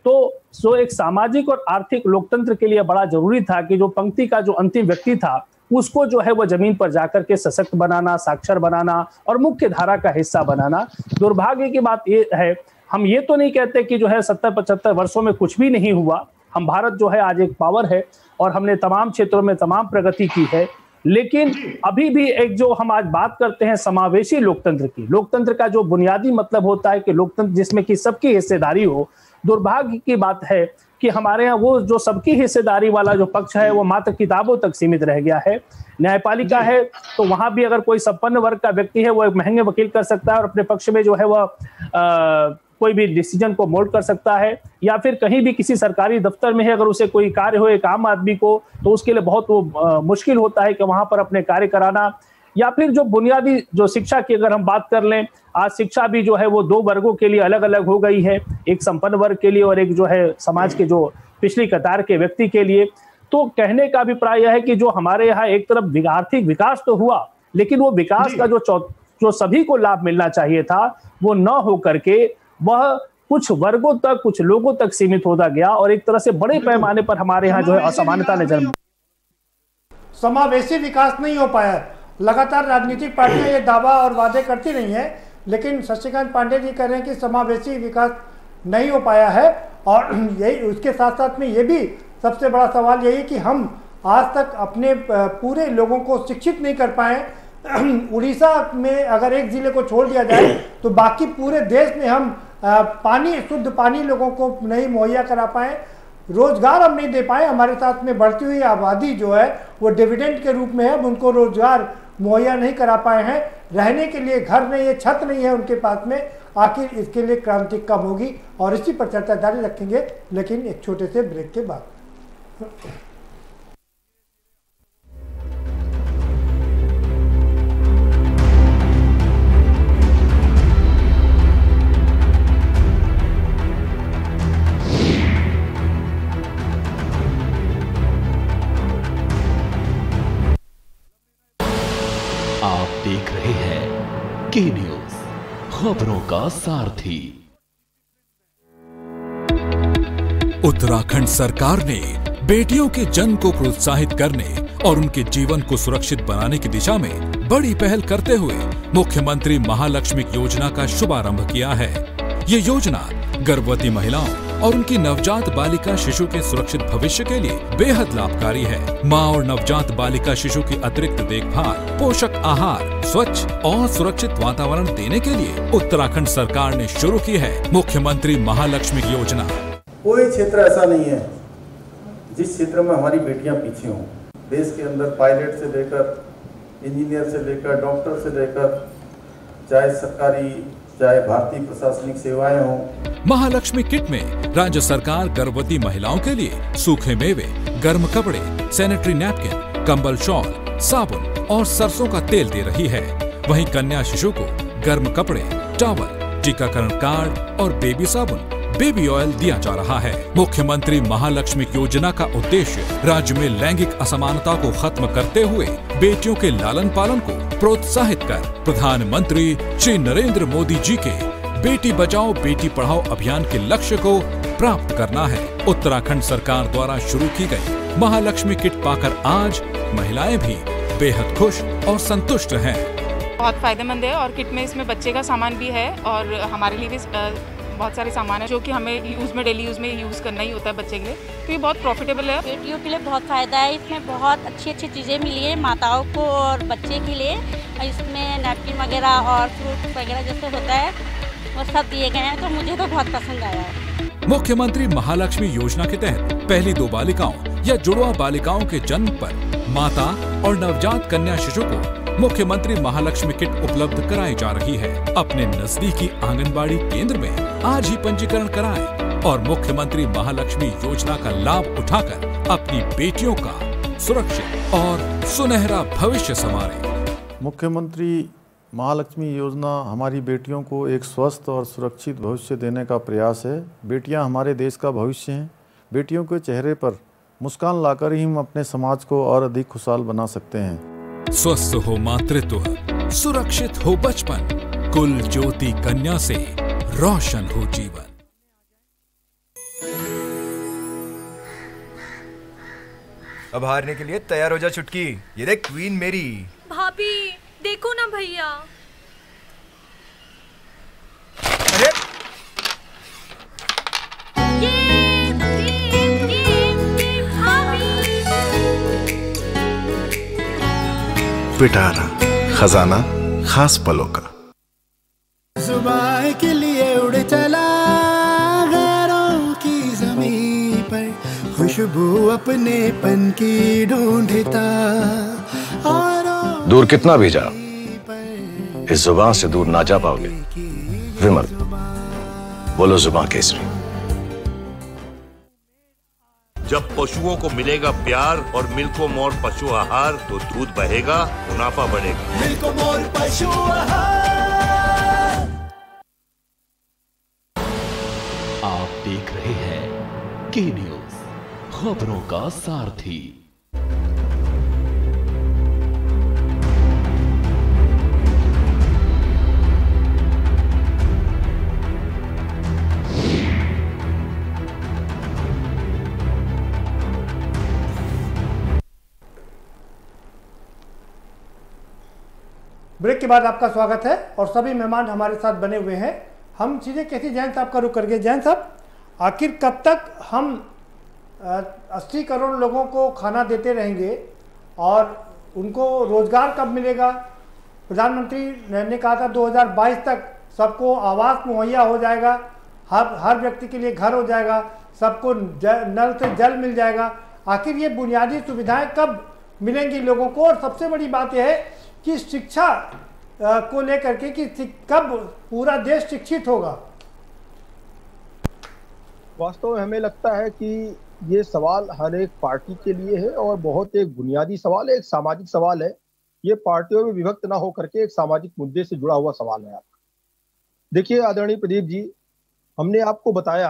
तो एक सामाजिक और आर्थिक लोकतंत्र के लिए बड़ा जरूरी था कि जो पंक्ति का जो अंतिम व्यक्ति था उसको जो है वो जमीन पर जाकर के सशक्त बनाना, साक्षर बनाना और मुख्य धारा का हिस्सा बनाना। दुर्भाग्य की बात ये है, हम ये तो नहीं कहते कि जो है 70-75 वर्षों में कुछ भी नहीं हुआ। हम भारत जो है आज एक पावर है और हमने तमाम क्षेत्रों में तमाम प्रगति की है, लेकिन अभी भी एक जो हम आज बात करते हैं समावेशी लोकतंत्र की, लोकतंत्र का जो बुनियादी मतलब होता है कि लोकतंत्र जिसमें कि सबकी हिस्सेदारी हो, दुर्भाग्य की बात है कि हमारे यहाँ वो जो सबकी हिस्सेदारी वाला जो पक्ष है वो मात्र किताबों तक सीमित रह गया है। न्यायपालिका है तो वहां भी अगर कोई संपन्न वर्ग का व्यक्ति है वो एक महंगे वकील कर सकता है और अपने पक्ष में जो है वह कोई भी डिसीजन को मोल्ड कर सकता है, या फिर कहीं भी किसी सरकारी दफ्तर में है अगर उसे कोई कार्य हो एक आम आदमी को तो उसके लिए बहुत वो मुश्किल होता है कि वहां पर अपने कार्य कराना। या फिर जो बुनियादी जो शिक्षा की अगर हम बात कर लें, आज शिक्षा भी जो है वो दो वर्गों के लिए अलग अलग हो गई है, एक संपन्न वर्ग के लिए और एक जो है समाज के जो पिछली कतार के व्यक्ति के लिए। तो कहने का अभिप्राय यह है कि जो हमारे यहाँ एक तरफ आर्थिक विकास तो हुआ, लेकिन वो विकास का जो सभी को लाभ मिलना चाहिए था वो न हो करके वह कुछ वर्गों तक, कुछ लोगों तक सीमित होता गया और एक तरह से बड़े पैमाने पर हमारे यहाँ जो है असमानता ने जन्म। समावेशी विकास नहीं हो पाया। लगातार राजनीतिक पार्टियां ये दावा और वादे करती रही हैं, लेकिन शशिकांत पांडे जी कह रहे हैं कि समावेशी विकास नहीं हो पाया है। और यही उसके साथ साथ में ये भी सबसे बड़ा सवाल यही कि हम आज तक अपने पूरे लोगों को शिक्षित नहीं कर पाए। उड़ीसा में अगर एक जिले को छोड़ दिया जाए तो बाकी पूरे देश में हम पानी, शुद्ध पानी लोगों को नहीं मुहैया करा पाए, रोजगार हम नहीं दे पाए। हमारे साथ में बढ़ती हुई आबादी जो है वो डिविडेंड के रूप में है, उनको रोजगार मुहैया नहीं करा पाए हैं, रहने के लिए घर नहीं है, छत नहीं है उनके पास में। आखिर इसके लिए क्रांति कब होगी, और इसी पर चर्चा जारी रखेंगे, लेकिन एक छोटे से ब्रेक के बाद। आप देख रहे हैं के न्यूज, खबरों का सारथी। उत्तराखंड सरकार ने बेटियों के जन्म को प्रोत्साहित करने और उनके जीवन को सुरक्षित बनाने की दिशा में बड़ी पहल करते हुए मुख्यमंत्री महालक्ष्मी योजना का शुभारंभ किया है। ये योजना गर्भवती महिलाओं और उनकी नवजात बालिका शिशु के सुरक्षित भविष्य के लिए बेहद लाभकारी है। माँ और नवजात बालिका शिशु की अतिरिक्त देखभाल, पोषक आहार, स्वच्छ और सुरक्षित वातावरण देने के लिए उत्तराखंड सरकार ने शुरू की है मुख्यमंत्री महालक्ष्मी योजना। कोई क्षेत्र ऐसा नहीं है जिस क्षेत्र में हमारी बेटियां पीछे हों। देश के अंदर पायलट से लेकर, इंजीनियर से लेकर, डॉक्टर से लेकर, चाहे सरकारी चाहे भारतीय प्रशासनिक सेवाएं हों। महालक्ष्मी किट में राज्य सरकार गर्भवती महिलाओं के लिए सूखे मेवे, गर्म कपड़े, सैनिटरी नैपकिन, कंबल शॉल, साबुन और सरसों का तेल दे रही है। वहीं कन्या शिशु को गर्म कपड़े, टॉवल, टीकाकरण कार्ड और बेबी साबुन, बेबी ऑयल दिया जा रहा है। मुख्यमंत्री महालक्ष्मी योजना का उद्देश्य राज्य में लैंगिक असमानता को खत्म करते हुए बेटियों के लालन पालन को प्रोत्साहित कर प्रधानमंत्री श्री नरेंद्र मोदी जी के बेटी बचाओ बेटी पढ़ाओ अभियान के लक्ष्य को प्राप्त करना है। उत्तराखंड सरकार द्वारा शुरू की गई महालक्ष्मी किट पाकर आज महिलाएं भी बेहद खुश और संतुष्ट हैं। बहुत फायदेमंद है और किट में इसमें बच्चे का सामान भी है और हमारे लिए भी बहुत सारे सामान है जो कि हमें डेली यूज़ में यूज़ करना ही होता है बच्चे के लिए, तो ये बहुत प्रॉफिटेबल है। बेटियों के लिए बहुत फ़ायदा है, इसमें बहुत अच्छी अच्छी चीज़ें मिली है माताओं को और बच्चे के लिए। इसमें नैपकिन वगैरह और फ्रूट वगैरह जैसे होता है वो सब दिए गए हैं, तो मुझे तो बहुत पसंद आया है। मुख्यमंत्री महालक्ष्मी योजना के तहत पहली 2 बालिकाओं या जुड़वा बालिकाओं के जन्म पर माता और नवजात कन्या शिशु को मुख्यमंत्री महालक्ष्मी किट उपलब्ध कराई जा रही है। अपने नजदीकी आंगनबाड़ी केंद्र में आज ही पंजीकरण कराएं और मुख्यमंत्री महालक्ष्मी योजना का लाभ उठाकर अपनी बेटियों का सुरक्षित और सुनहरा भविष्य संवारें। मुख्यमंत्री महालक्ष्मी योजना हमारी बेटियों को एक स्वस्थ और सुरक्षित भविष्य देने का प्रयास है। बेटियां हमारे देश का भविष्य हैं। बेटियों के चेहरे पर मुस्कान लाकर ही हम अपने समाज को और अधिक खुशहाल बना सकते हैं। स्वस्थ हो मातृत्व, सुरक्षित हो बचपन, कुल ज्योति कन्या से रोशन हो जीवन। अब हारने के लिए तैयार हो जा चुटकी। ये देख क्वीन मेरी। भाभी देखो ना भैया। अरे पिटारा खजाना खास पलों का। जुबान के लिए उड़ चला गैरों की ज़मीं पर, खुशबू अपने पन की ढूंढता। दूर कितना भी जा, इस जुबान से दूर ना जा पाओगे। विमल, बोलो जुबान केसरी। जब पशुओं को मिलेगा प्यार और मिल्को मोर पशु आहार तो दूध बहेगा, मुनाफा बढ़ेगा। मिल्को मोर पशु आहार। आप देख रहे हैं के न्यूज, खबरों का सारथी। ब्रेक के बाद आपका स्वागत है और सभी मेहमान हमारे साथ बने हुए हैं। हम सीधे कैसी जैन साहब का रुख करके, जैन साहब आखिर कब तक हम 80 करोड़ लोगों को खाना देते रहेंगे और उनको रोजगार कब मिलेगा? प्रधानमंत्री ने कहा था 2022 तक सबको आवास मुहैया हो जाएगा, हर व्यक्ति के लिए घर हो जाएगा, सबको नल से जल मिल जाएगा। आखिर ये बुनियादी सुविधाएं कब मिलेंगी लोगों को? और सबसे बड़ी बात यह है कि शिक्षा को लेकर के कि कब पूरा देश शिक्षित होगा? वास्तव में हमें लगता है कि ये सवाल हर एक पार्टी के लिए है और बहुत एक बुनियादी सवाल है, एक सामाजिक सवाल है। ये पार्टियों में विभक्त ना हो करके एक सामाजिक मुद्दे से जुड़ा हुआ सवाल है आपका। देखिए आदरणीय प्रदीप जी, हमने आपको बताया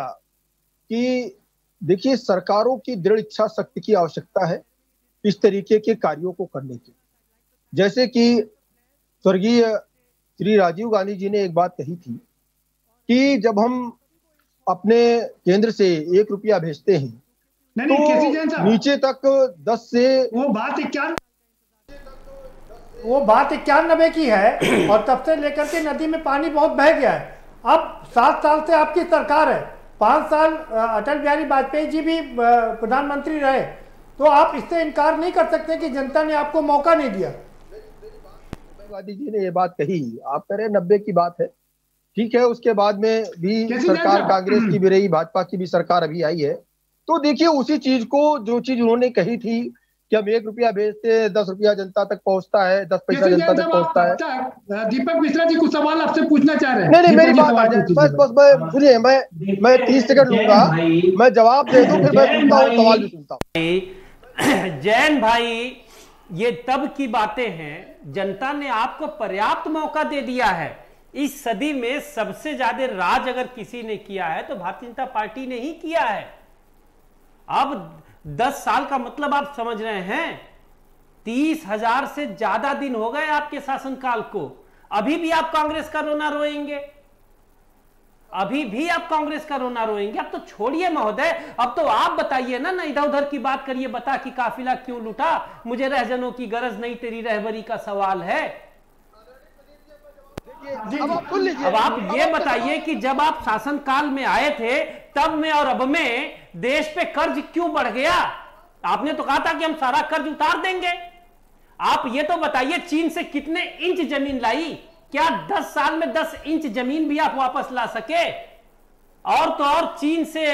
कि देखिए सरकारों की दृढ़ इच्छा शक्ति की आवश्यकता है इस तरीके के कार्यों को करने की। जैसे कि स्वर्गीय श्री राजीव गांधी जी ने एक बात कही थी कि जब हम अपने केंद्र से 1 रुपया भेजते हैं तो नीचे तक 10 से वो बात 91 की है और तब से लेकर के नदी में पानी बहुत बह गया है। अब 7 साल से आपकी सरकार है, 5 साल अटल बिहारी वाजपेयी जी भी प्रधानमंत्री रहे, तो आप इससे इनकार नहीं कर सकते कि जनता ने आपको मौका नहीं दिया। गांधी जी ने ये बात कही, आप कह रहे 90 की बात है, ठीक है। उसके बाद में भी सरकार कांग्रेस की भी रही, भाजपा की भी सरकार अभी आई है। तो देखिए उसी चीज को, जो चीज उन्होंने कही थी कि हम 1 रुपया भेजते हैं 10 रुपया जनता तक पहुंचता है, 10 पैसा जनता तक पहुंचता है। दीपक मिश्रा जी कुछ सवाल आपसे पूछना चाह रहे हैं। नहीं मेरी बात आ जाए, बस मैं सुनिए, मैं 30 सेकंड लूंगा, मैं जवाब दे दूं, फिर मैं सुनता हूँ, सवाल भी सुनता हूँ। जैन भाई, ये तब की बातें हैं, जनता ने आपको पर्याप्त मौका दे दिया है। इस सदी में सबसे ज्यादा राज अगर किसी ने किया है तो भारतीय जनता पार्टी ने ही किया है। अब 10 साल का मतलब आप समझ रहे हैं, 30,000 से ज्यादा दिन हो गए आपके शासनकाल को। अभी भी आप कांग्रेस का रोना रोएंगे? अभी भी आप कांग्रेस का रोना रोएंगे? अब तो छोड़िए महोदय, अब तो आप बताइए ना इधर उधर की बात करिए। बता कि काफिला क्यों लूटा, मुझे रहजनों की गरज नहीं, तेरी रहबरी का सवाल है। अब आप ये बताइए कि जब आप शासन काल में आए थे तब में और अब में देश पे कर्ज क्यों बढ़ गया? आपने तो कहा था कि हम सारा कर्ज उतार देंगे। आप ये तो बताइए, चीन से कितने इंच जमीन लाई? क्या 10 साल में 10 इंच जमीन भी आप वापस ला सके? और तो और चीन से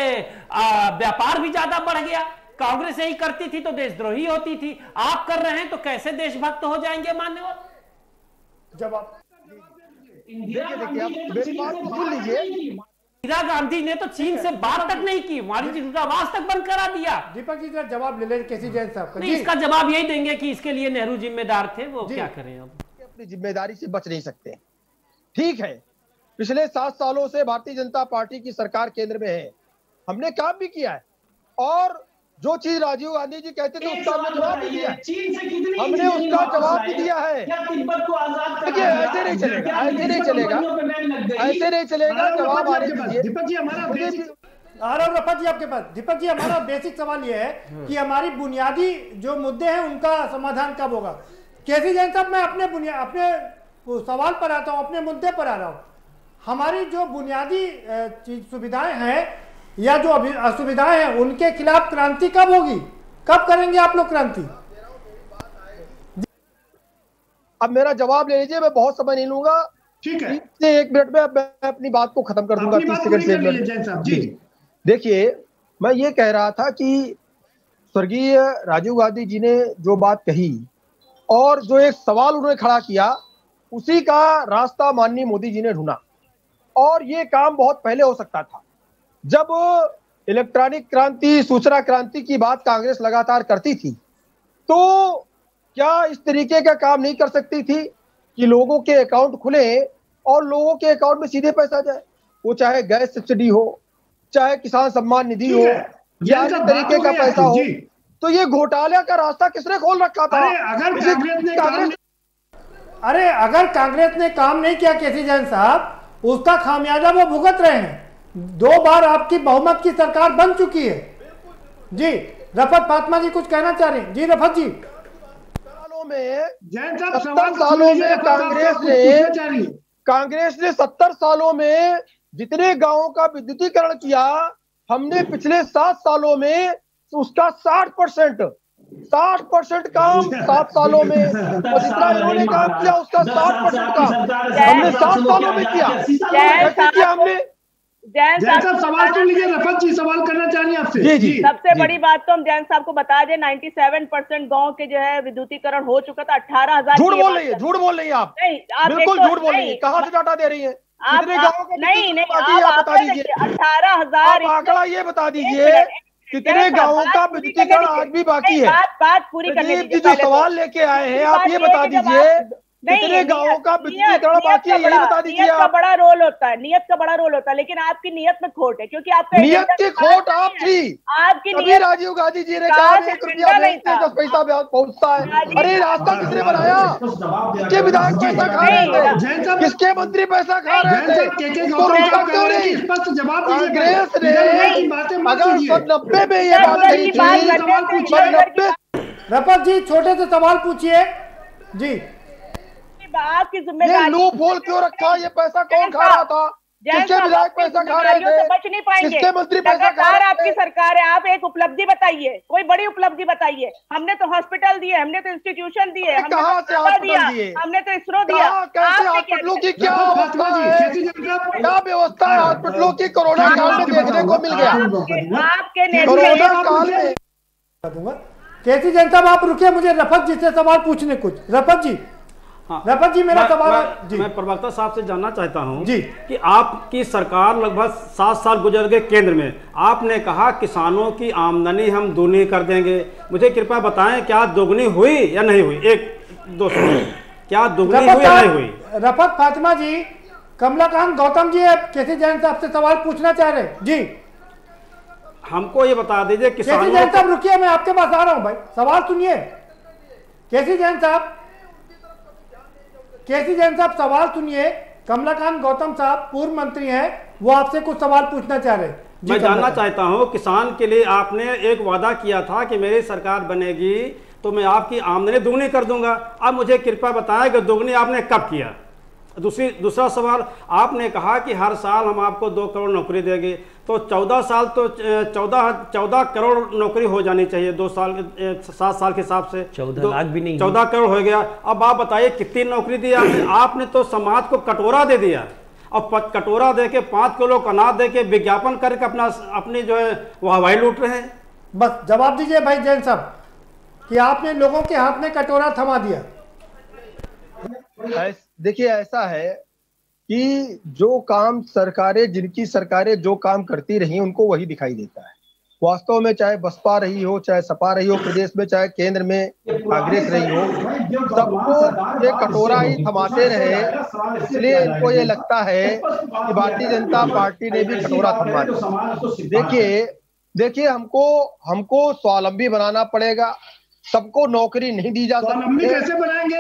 व्यापार भी ज्यादा बढ़ गया। कांग्रेस यही करती थी तो देशद्रोही होती थी। आप कर रहे हैं तो कैसे देशभक्त हो जाएंगे मान्यवर? जब आप देखिए मेरी बात सुन लीजिए। इंदिरा गांधी ने तो चीन से बात तक नहीं की, वाणिज्य दूतावास तक बंद करा दिया। दीपक जी का जवाब ले लें कैसी जैन साहब का। इसका जवाब यही देंगे कि इसके लिए नेहरू जिम्मेदार थे, वो क्या करें। अब अपनी जिम्मेदारी से बच नहीं सकते। ठीक है, पिछले 7 सालों से भारतीय जनता पार्टी की सरकार केंद्र में है, हमने काम भी किया है और जो चीज राजीव गांधी जी कहते थे उसका हमने जवाब भी दिया, हमने उसका जवाब भी दिया है। देखिए ऐसे नहीं चलेगा, ऐसे नहीं चलेगा, ऐसे नहीं चलेगा। जवाब आने दीजिए। दीपक जी हमारा रफत जी आपके पास। दीपक जी हमारा बेसिक सवाल ये है कि हमारी बुनियादी जो मुद्दे हैं उनका समाधान कब होगा? कैसी जैन साहब, मैं अपने सवाल पर आता हूँ, अपने मुद्दे पर आ रहा हूँ। हमारी जो बुनियादी सुविधाएं हैं या जो असुविधाएं हैं उनके खिलाफ क्रांति कब होगी? कब करेंगे आप लोग क्रांति? अब मेरा जवाब ले लीजिए, मैं बहुत समय नहीं लूंगा। ठीक है, 1 मिनट में मैं अपनी बात को खत्म कर दूंगा। 30 सेकंड से। देखिए मैं ये कह रहा था कि स्वर्गीय राजीव गांधी जी ने जो बात कही और जो एक सवाल उन्होंने खड़ा किया, उसी का रास्ता माननीय मोदी जी ने ढूंढा। और ये काम बहुत पहले हो सकता था। जब इलेक्ट्रॉनिक क्रांति, सूचना क्रांति की बात कांग्रेस लगातार करती थी, तो क्या इस तरीके का काम नहीं कर सकती थी कि लोगों के अकाउंट खुले और लोगों के अकाउंट में सीधे पैसा जाए? वो चाहे गैस सब्सिडी हो, चाहे किसान सम्मान निधि हो, या इस तरीके का पैसा हो। तो ये घोटाले का रास्ता किसने खोल रखा था? अरे अगर कांग्रेस ने काम नहीं किया केसी जैन साहब, उसका खामियाजा वो भुगत रहे हैं। 2 बार आपकी बहुमत की सरकार बन चुकी है। जी रफत फातिमा जी कुछ कहना चाह रही हैं? जी रफत जी। कांग्रेस ने 70 सालों में जितने गांवों का विद्युतीकरण किया, हमने पिछले 7 सालों में उसका 60% काम 7 सालों में, और जितना इन्होंने काम किया उसका 60% काम हमने 7 सालों में किया। हमने जैन साहब सवाल तो लीजिए, रफत जी सवाल करना चाहिए आपसे। जी सबसे बड़ी बात तो हम जैन साहब को बता दें, 97% गांव के जो है विद्युतीकरण हो चुका था। 18,000 झूठ बोल रही है आप। नहीं, आप बिल्कुल झूठ बोल रही है। कहाँ से डाटा दे रही है? आप नहीं, आप बता दीजिए। 18,000 आंकड़ा ये बता दीजिए कितने गांवों का विद्युतीकरण आज भी बाकी है। बात पूरी करने दीजिए। जो सवाल लेके आए हैं आप ये बता दीजिए कितने गांवों का विद्युतीकरण बाकी है, यही बता दीजिए। नियत का बड़ा रोल होता है, नियत का बड़ा रोल होता है, लेकिन आपकी नियत में खोट है, क्योंकि आपका नियत की खोट आप थी। आपकी तभी राजीव गांधी जी ने कहा 1 रुपया देते 10 पैसा ब्याज पहुंचता है। अरे रास्ता किसने बनाया? किसके विधायक पैसा खा रहे थे? किसके मंत्री पैसा खा रहे थे? कांग्रेस ने अगर 90 में ये बात नहीं थी। रफत जी छोटे से सवाल पूछिए जी। आपकी जिम्मेदारी लूप होल क्यों रखा? ये पैसा कौन खा रहा था? किसके विधायक पैसा खा रहे थे? बच नहीं पाएंगे। किसके मंत्री पैसा खा रहे थे? आपकी सरकार है, आप एक उपलब्धि बताइए, कोई बड़ी उपलब्धि बताइए। हमने तो हॉस्पिटल दिए, हमने तो इंस्टीट्यूशन दिए, कहाँ से हॉस्पिटल दिए? हमने तो इसरो दिया। कैसे हॉस्पिटलों की क्या अवस्था है? क्या व्यवस्था है हॉस्पिटलों की? कोरोना काल में देखने को मिल गया। आपके कोरोना काल में केसी जैन साहब आप रुकिए, मुझे रफत जी से सवाल पूछने कुछ। रफत जी, रफत जी मेरा सवाल मैं प्रवक्ता साहब से जानना चाहता हूं जी कि आपकी सरकार लगभग 7 साल गुजर गए केंद्र में। आपने कहा किसानों की आमदनी हम दोगुनी कर देंगे। मुझे कृपया बताएं क्या दोगुनी हुई या नहीं हुई? 1-2 क्या दोगुनी हुई या नहीं हुई? रफत फातिमा जी, कमलाकांत गौतम जी केसी जैन साहब से सवाल पूछना चाह रहे जी। हमको ये बता दीजिए किसानों। केसी जैन साहब रुकिए, मैं आपके पास आ रहा हूं भाई, सवाल सुनिए। केसी जैन साहब सवाल सुनिए। कमलाकांत गौतम साहब पूर्व मंत्री हैं, वो आपसे कुछ सवाल पूछना चाह रहे हैं। मैं जानना चाहता हूं, किसान के लिए आपने एक वादा किया था कि मेरी सरकार बनेगी तो मैं आपकी आमदनी दुगनी कर दूंगा। अब मुझे कृपया बताएं कि दुगनी आपने कब किया? दूसरा सवाल, आपने कहा कि हर साल हम आपको 2 करोड़ नौकरी देंगे, तो 14 साल तो 14 करोड़ नौकरी हो जानी चाहिए 7 साल के हिसाब से। 14 लाख भी नहीं, 14 करोड़ हो गया। अब आप बताइए कितनी नौकरी दी आपने? आपने तो समाज को कटोरा दे दिया, और कटोरा दे के 5 किलो अनाज दे के विज्ञापन करके अपनी जो है वाहवाही लूट रहे हैं। बस जवाब दीजिए भाई जैन साहब कि आपने लोगों के हाथ में कटोरा थमा दिया। देखिए ऐसा है कि जो काम सरकारें, जिनकी सरकारें जो काम करती रही उनको वही दिखाई देता है। वास्तव में चाहे बसपा रही हो, चाहे सपा रही हो प्रदेश में, चाहे केंद्र में कांग्रेस रही हो, सबको ये कटोरा ही थमाते रहे। इसलिए इनको ये लगता है कि भारतीय जनता पार्टी ने भी कटोरा थमा दिया। देखिए हमको स्वावलंबी बनाना पड़ेगा। सबको नौकरी नहीं दी जा सकती। कैसे बनाएंगे?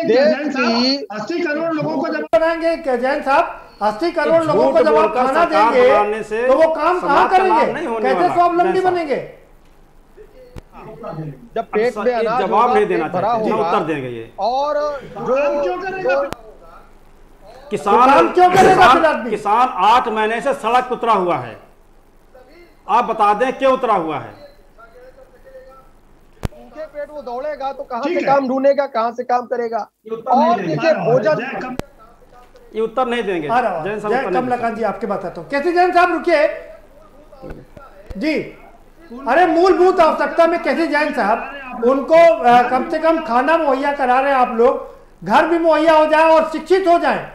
80 करोड़ लोगों को जब बनाएंगे जैन साहब, 80 करोड़ लोगों को जब आप खाना देंगे तो वो काम कहाँ करेंगे? कैसे स्वावलंबी बनेंगे? जब पेट में अनाज जवाब नहीं देना भरा होगा, उत्तर देंगे ये। और किसान 8 महीने से सड़क पर उतरा हुआ है। आप बता दें क्यों उतरा हुआ है? पेट वो दौड़ेगा तो कहां से काम ढूंढेगा, कहां से काम करेगा? और देखिए भोजन, ये उत्तर नहीं देंगे जैन साहब। कमलाकांत जी आपके बताता हूँ। कैसे जैन साहब रुकिए जी। अरे मूलभूत आवश्यकता में कैसे जैन साहब उनको कम से कम खाना मुहैया करा रहे हैं आप लोग, घर भी मुहैया हो जाए और शिक्षित हो जाए।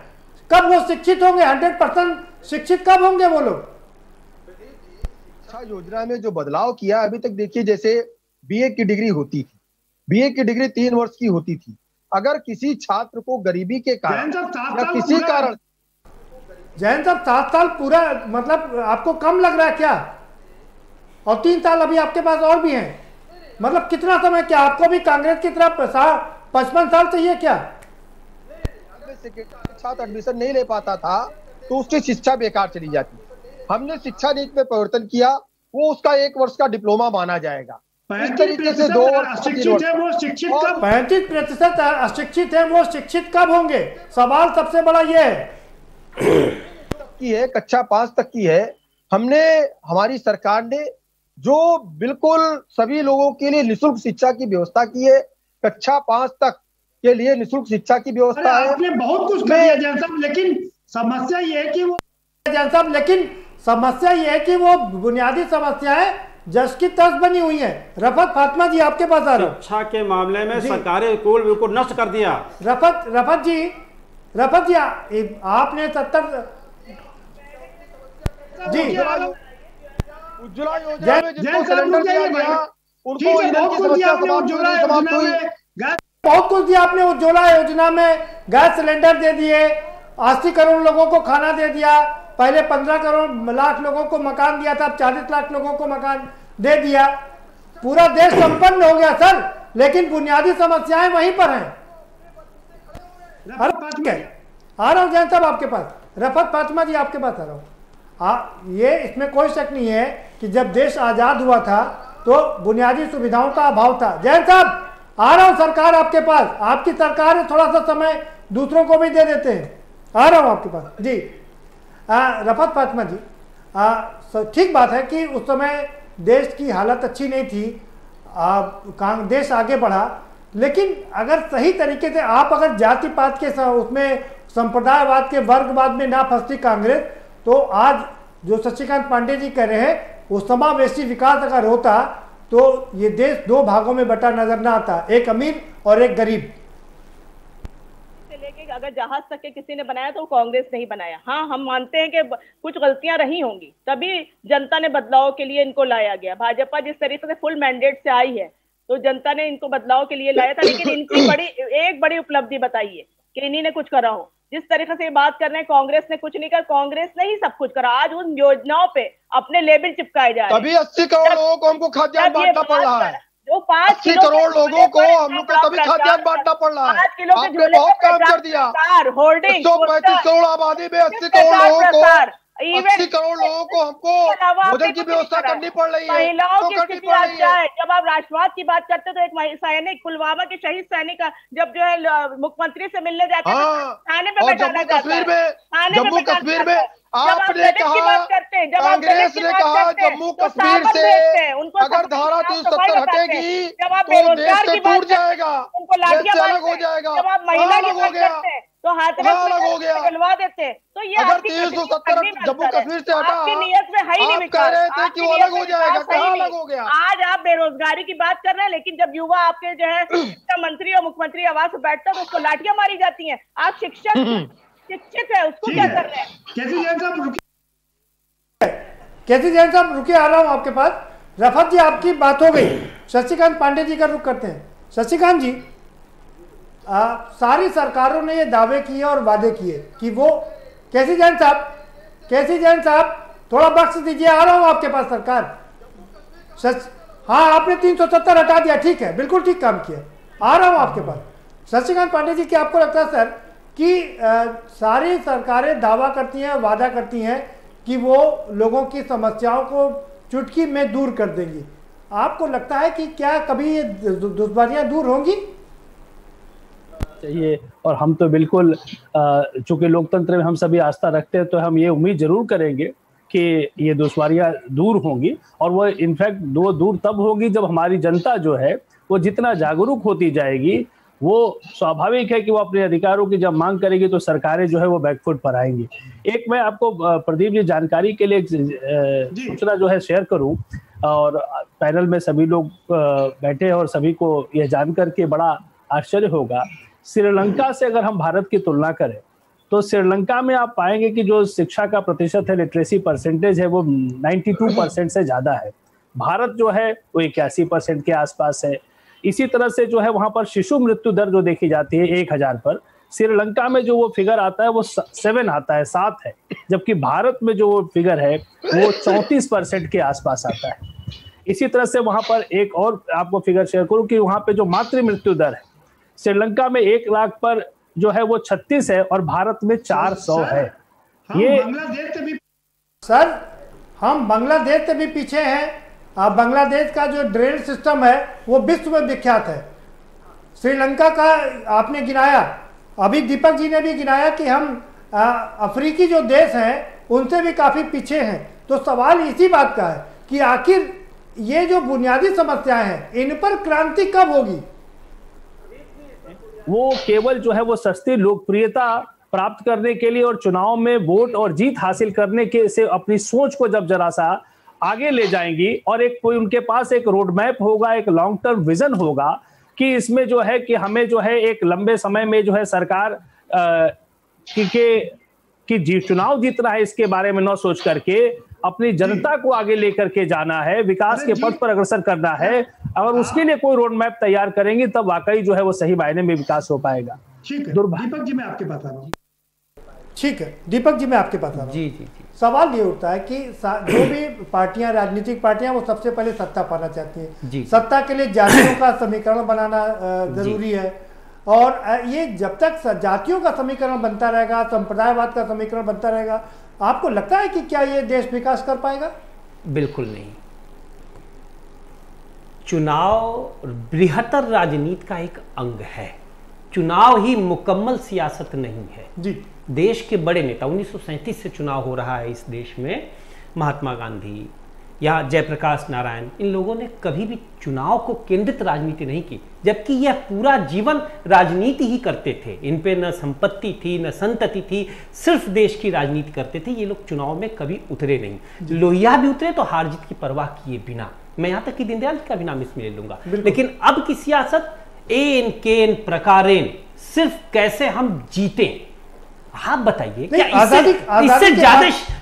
कब वो शिक्षित होंगे? 100% शिक्षित कब होंगे वो लोग? शिक्षा योजना में जो बदलाव किया अभी तक, देखिए जैसे बीए की डिग्री होती थी, बीए की डिग्री 3 वर्ष की होती थी। अगर किसी छात्र को गरीबी के कारण या किसी कारण, जैन साहब 7 साल पूरा मतलब आपको कम लग रहा है क्या? और 3 साल अभी आपके पास और भी हैं, मतलब कितना समय? क्या आपको भी कांग्रेस की तरफ 55 साल चाहिए क्या? छात्र एडमिशन नहीं ले पाता था तो उसकी शिक्षा बेकार चली जाती। हमने शिक्षा नीति में परिवर्तन किया, वो उसका 1 वर्ष का डिप्लोमा माना जाएगा। इस तरीके से 2 अशिक्षित है वो शिक्षित कब 35% अशिक्षित है वो शिक्षित कब होंगे? सवाल सबसे बड़ा ये है। कक्षा 5 तक की है। हमारी सरकार ने जो बिल्कुल सभी लोगों के लिए निःशुल्क शिक्षा की व्यवस्था की है। कक्षा 5 तक के लिए निःशुल्क शिक्षा की व्यवस्था है। आपने बहुत कुछ कर दिया जैन साहब, लेकिन समस्या ये है कि वो जैन साहब, लेकिन समस्या ये है कि वो बुनियादी समस्याएं जश की तर्ज बनी हुई है। रफत फातिमा जी आपके पास आ रहा हूं। शिक्षा के मामले में सरकारी स्कूल बिल्कुल नष्ट कर दिया। रफत जी आपने 70 जी उज्ज्वला योजना में जिसको सिलेंडर दिया गया उनको ईंधन की समस्या समाप्त हुई। बहुत कुछ दिया आपने उज्ज्वला योजना में, गैस सिलेंडर दे दिए, 80 करोड़ लोगों को खाना दे दिया। पहले 15 लाख लोगों को मकान दिया था, अब 40 लाख लोगों को मकान दे दिया। पूरा देश संपन्न हो गया सर, लेकिन बुनियादी समस्याएं वहीं पर हैं। आ रहा हूं जैन साहब आपके पास। रफत फातिमा जी आपके पास आ रहा हूं। ये इसमें कोई शक नहीं है कि जब देश आजाद हुआ था तो बुनियादी सुविधाओं का अभाव था। जैन साहब आ रहा हूं सरकार आपके पास। आपकी सरकार है, थोड़ा सा समय दूसरों को भी दे देते हैं। आ रहा हूं आपके पास जी। रफत फातिमा जी, ठीक बात है कि उस समय देश की हालत अच्छी नहीं थी, देश आगे बढ़ा, लेकिन अगर सही तरीके से अगर जाति पात के उसमें संप्रदायवाद के वर्गवाद में ना फंसती कांग्रेस, तो आज जो शशिकांत पांडे जी कह रहे हैं वो समावेशी विकास अगर होता तो ये देश 2 भागों में बटा नजर ना आता, एक अमीर और एक गरीब। अगर जहाज तक के किसी ने बनाया तो कांग्रेस नहीं बनाया। हाँ, हम मानते हैं कि कुछ गलतियां रही होंगी, तभी जनता ने बदलाव के लिए इनको लाया गया। भाजपा जिस तरीके से फुल मैंडेट से आई है तो जनता ने इनको बदलाव के लिए लाया था, लेकिन इनकी बड़ी उपलब्धि बताई है कि इन्हीं ने कुछ करा हो। जिस तरीके से बात कर रहे हैं कांग्रेस ने कुछ नहीं करा, कांग्रेस ने ही सब कुछ करा। आज उन योजनाओं पे अपने लेबल चिपकाए जा रहे हैं। तभी 80 करोड़ लोगों को हमको खाद्यान्न बांटना पड़ रहा है। जो 80 करोड़ लोगों को हम लोग को तभी खाद्यान्न बांटना पड़ रहा है। आपने बहुत काम कर दिया। 135 करोड़ आबादी में 80 करोड़ लोगों को 80 करोड़ लोगों को हमको भोजन की व्यवस्था करनी पड़ रही है। महिलाओं की स्थिति आज क्या है? जब आप राष्ट्रवाद की बात करते तो एक सैनिक, पुलवामा के शहीद सैनिक जब जो है मुख्यमंत्री से मिलने जाते हैं थाने पे बैठाया जाता है। जम्मू कश्मीर में आपने कहा, कांग्रेस ने कहा जम्मू कश्मीर से अगर धारा 370 हटेगी तो देश से टूट जाएगा, देश से अलग हो जाएगा। जब आप महिला की बात करते हैं तो अलग हो गया, दिलवा देते हैं। तो ये अगर 370 जम्मू कश्मीर से हटा, आपकी नियत में है ही नहीं आप कह रहे थे कि वो अलग हो जाएगा, कहाँ अलग हो गया? आज आप बेरोजगारी की बात कर रहे हैं, लेकिन जब युवा आपके जो है शिक्षा मंत्री और मुख्यमंत्री आवास में बैठता है तो उसको लाठियां मारी जाती हैं। आप शिक्षित है, उसको क्या कर रहे हैं? कैसी जैन साहब रुके, आ रहा हूं आपके पास। रफत जी आपकी बात हो गई, शशिकांत पांडे जी का रुख करते हैं। शशिकांत जी, सारी सरकारों ने ये दावे किए और वादे किए कि वो कैसी जैन साहब थोड़ा बख्श दीजिए। आ रहा हूं आपके पास सरकार। हाँ, आपने 370 हटा दिया, ठीक है, बिल्कुल ठीक काम किया। आ रहा हूं आपके पास। शशिकांत पांडे जी, क्या आपको लगता है सर कि सारी सरकारें दावा करती हैं, वादा करती हैं कि वो लोगों की समस्याओं को चुटकी में दूर कर देंगी? आपको लगता है कि क्या कभी ये दुश्वारियां दूर होंगी? चाहिए, और हम तो बिल्कुल चूंकि लोकतंत्र में हम सभी आस्था रखते हैं, तो हम ये उम्मीद जरूर करेंगे कि ये दुश्वारियां दूर होंगी। और वो इनफैक्ट दूर तब होगी जब हमारी जनता जो है वो जितना जागरूक होती जाएगी, वो स्वाभाविक है कि वो अपने अधिकारों की जब मांग करेगी तो सरकारें जो है वो बैकफुट पर आएंगी। एक मैं आपको प्रदीप जी जानकारी के लिए सूचना जो है शेयर करूं, और पैनल में सभी लोग बैठे और सभी को यह जानकर के बड़ा आश्चर्य होगा। श्रीलंका से अगर हम भारत की तुलना करें तो श्रीलंका में आप पाएंगे कि जो शिक्षा का प्रतिशत है, लिटरेसी परसेंटेज है, वो 92% से ज्यादा है। भारत जो है वो 81% के आसपास है। इसी तरह से जो है वहां पर शिशु मृत्यु दर जो देखी जाती है 1000 पर, श्रीलंका में जो वो फिगर आता है वो 7 आता है, 7 है, जबकि भारत में जो वो फिगर है वो 34% के आसपास आता है। इसी तरह से वहां पर एक और आपको फिगर शेयर करूं कि वहां पे जो मातृ मृत्यु दर है, श्रीलंका में 1 लाख पर जो है वो 36 है और भारत में 400 है। ये बांग्लादेश से भी सर, हम बांग्लादेश से भी पीछे हैं। बांग्लादेश का जो ड्रेन सिस्टम है वो विश्व में विख्यात है। श्रीलंका का आपने गिनाया, अभी दीपक जी ने भी गिनाया कि हम अफ्रीकी जो देश हैं उनसे भी काफ़ी पीछे हैं। तो सवाल इसी बात का है कि आखिर ये जो बुनियादी समस्याएं हैं इन पर क्रांति कब होगी? वो केवल जो है वो सस्ती लोकप्रियता प्राप्त करने के लिए और चुनाव में वोट और जीत हासिल करने के से अपनी सोच को जब जरा सा आगे ले जाएंगी और एक कोई उनके पास एक रोड मैप होगा, एक लॉन्ग टर्म विजन होगा कि इसमें जो है कि हमें जो है एक लंबे समय में जो है सरकार कि चुनाव जीतना है, इसके बारे में न सोच करके अपनी जनता को आगे लेकर के जाना है, विकास के पथ पर अग्रसर करना है। अगर उसके लिए कोई रोड मैप तैयार करेंगे तब वाकई जो है वो सही मायने में विकास हो पाएगा। ठीक है, दीपक जी मैं आपके पास आ रहा हूँ। ठीक है दीपक जी, मैं आपके पास आ रहा हूँ। जी जी जी। सवाल ये उठता है कि जो भी पार्टियां, राजनीतिक पार्टियां, वो सबसे पहले सत्ता पाना चाहती हैं। सत्ता के लिए जातियों का समीकरण बनाना जरूरी है, और ये जब तक जातियों का समीकरण बनता रहेगा, संप्रदायवाद का समीकरण बनता रहेगा, आपको लगता है कि क्या ये देश विकास कर पाएगा? बिल्कुल नहीं। चुनाव बृहत्तर राजनीति का एक अंग है। चुनाव ही मुकम्मल सियासत नहीं है जी। देश के बड़े नेता, 1937 से चुनाव हो रहा है इस देश में, महात्मा गांधी या जयप्रकाश नारायण, इन लोगों ने कभी भी चुनाव को केंद्रित राजनीति नहीं की, जबकि यह पूरा जीवन राजनीति ही करते थे। इन पे न संपत्ति थी न संतति थी, सिर्फ देश की राजनीति करते थे। ये लोग चुनाव में कभी उतरे नहीं। लोहिया भी उतरे तो हार जीत की परवाह किए बिना। मैं यहाँ तक कि दीनदयाल का भी नाम इसमें ले लूंगा। लेकिन अब की सियासत एन केन प्रकारेन, सिर्फ कैसे हम जीते। आप बताइए क्या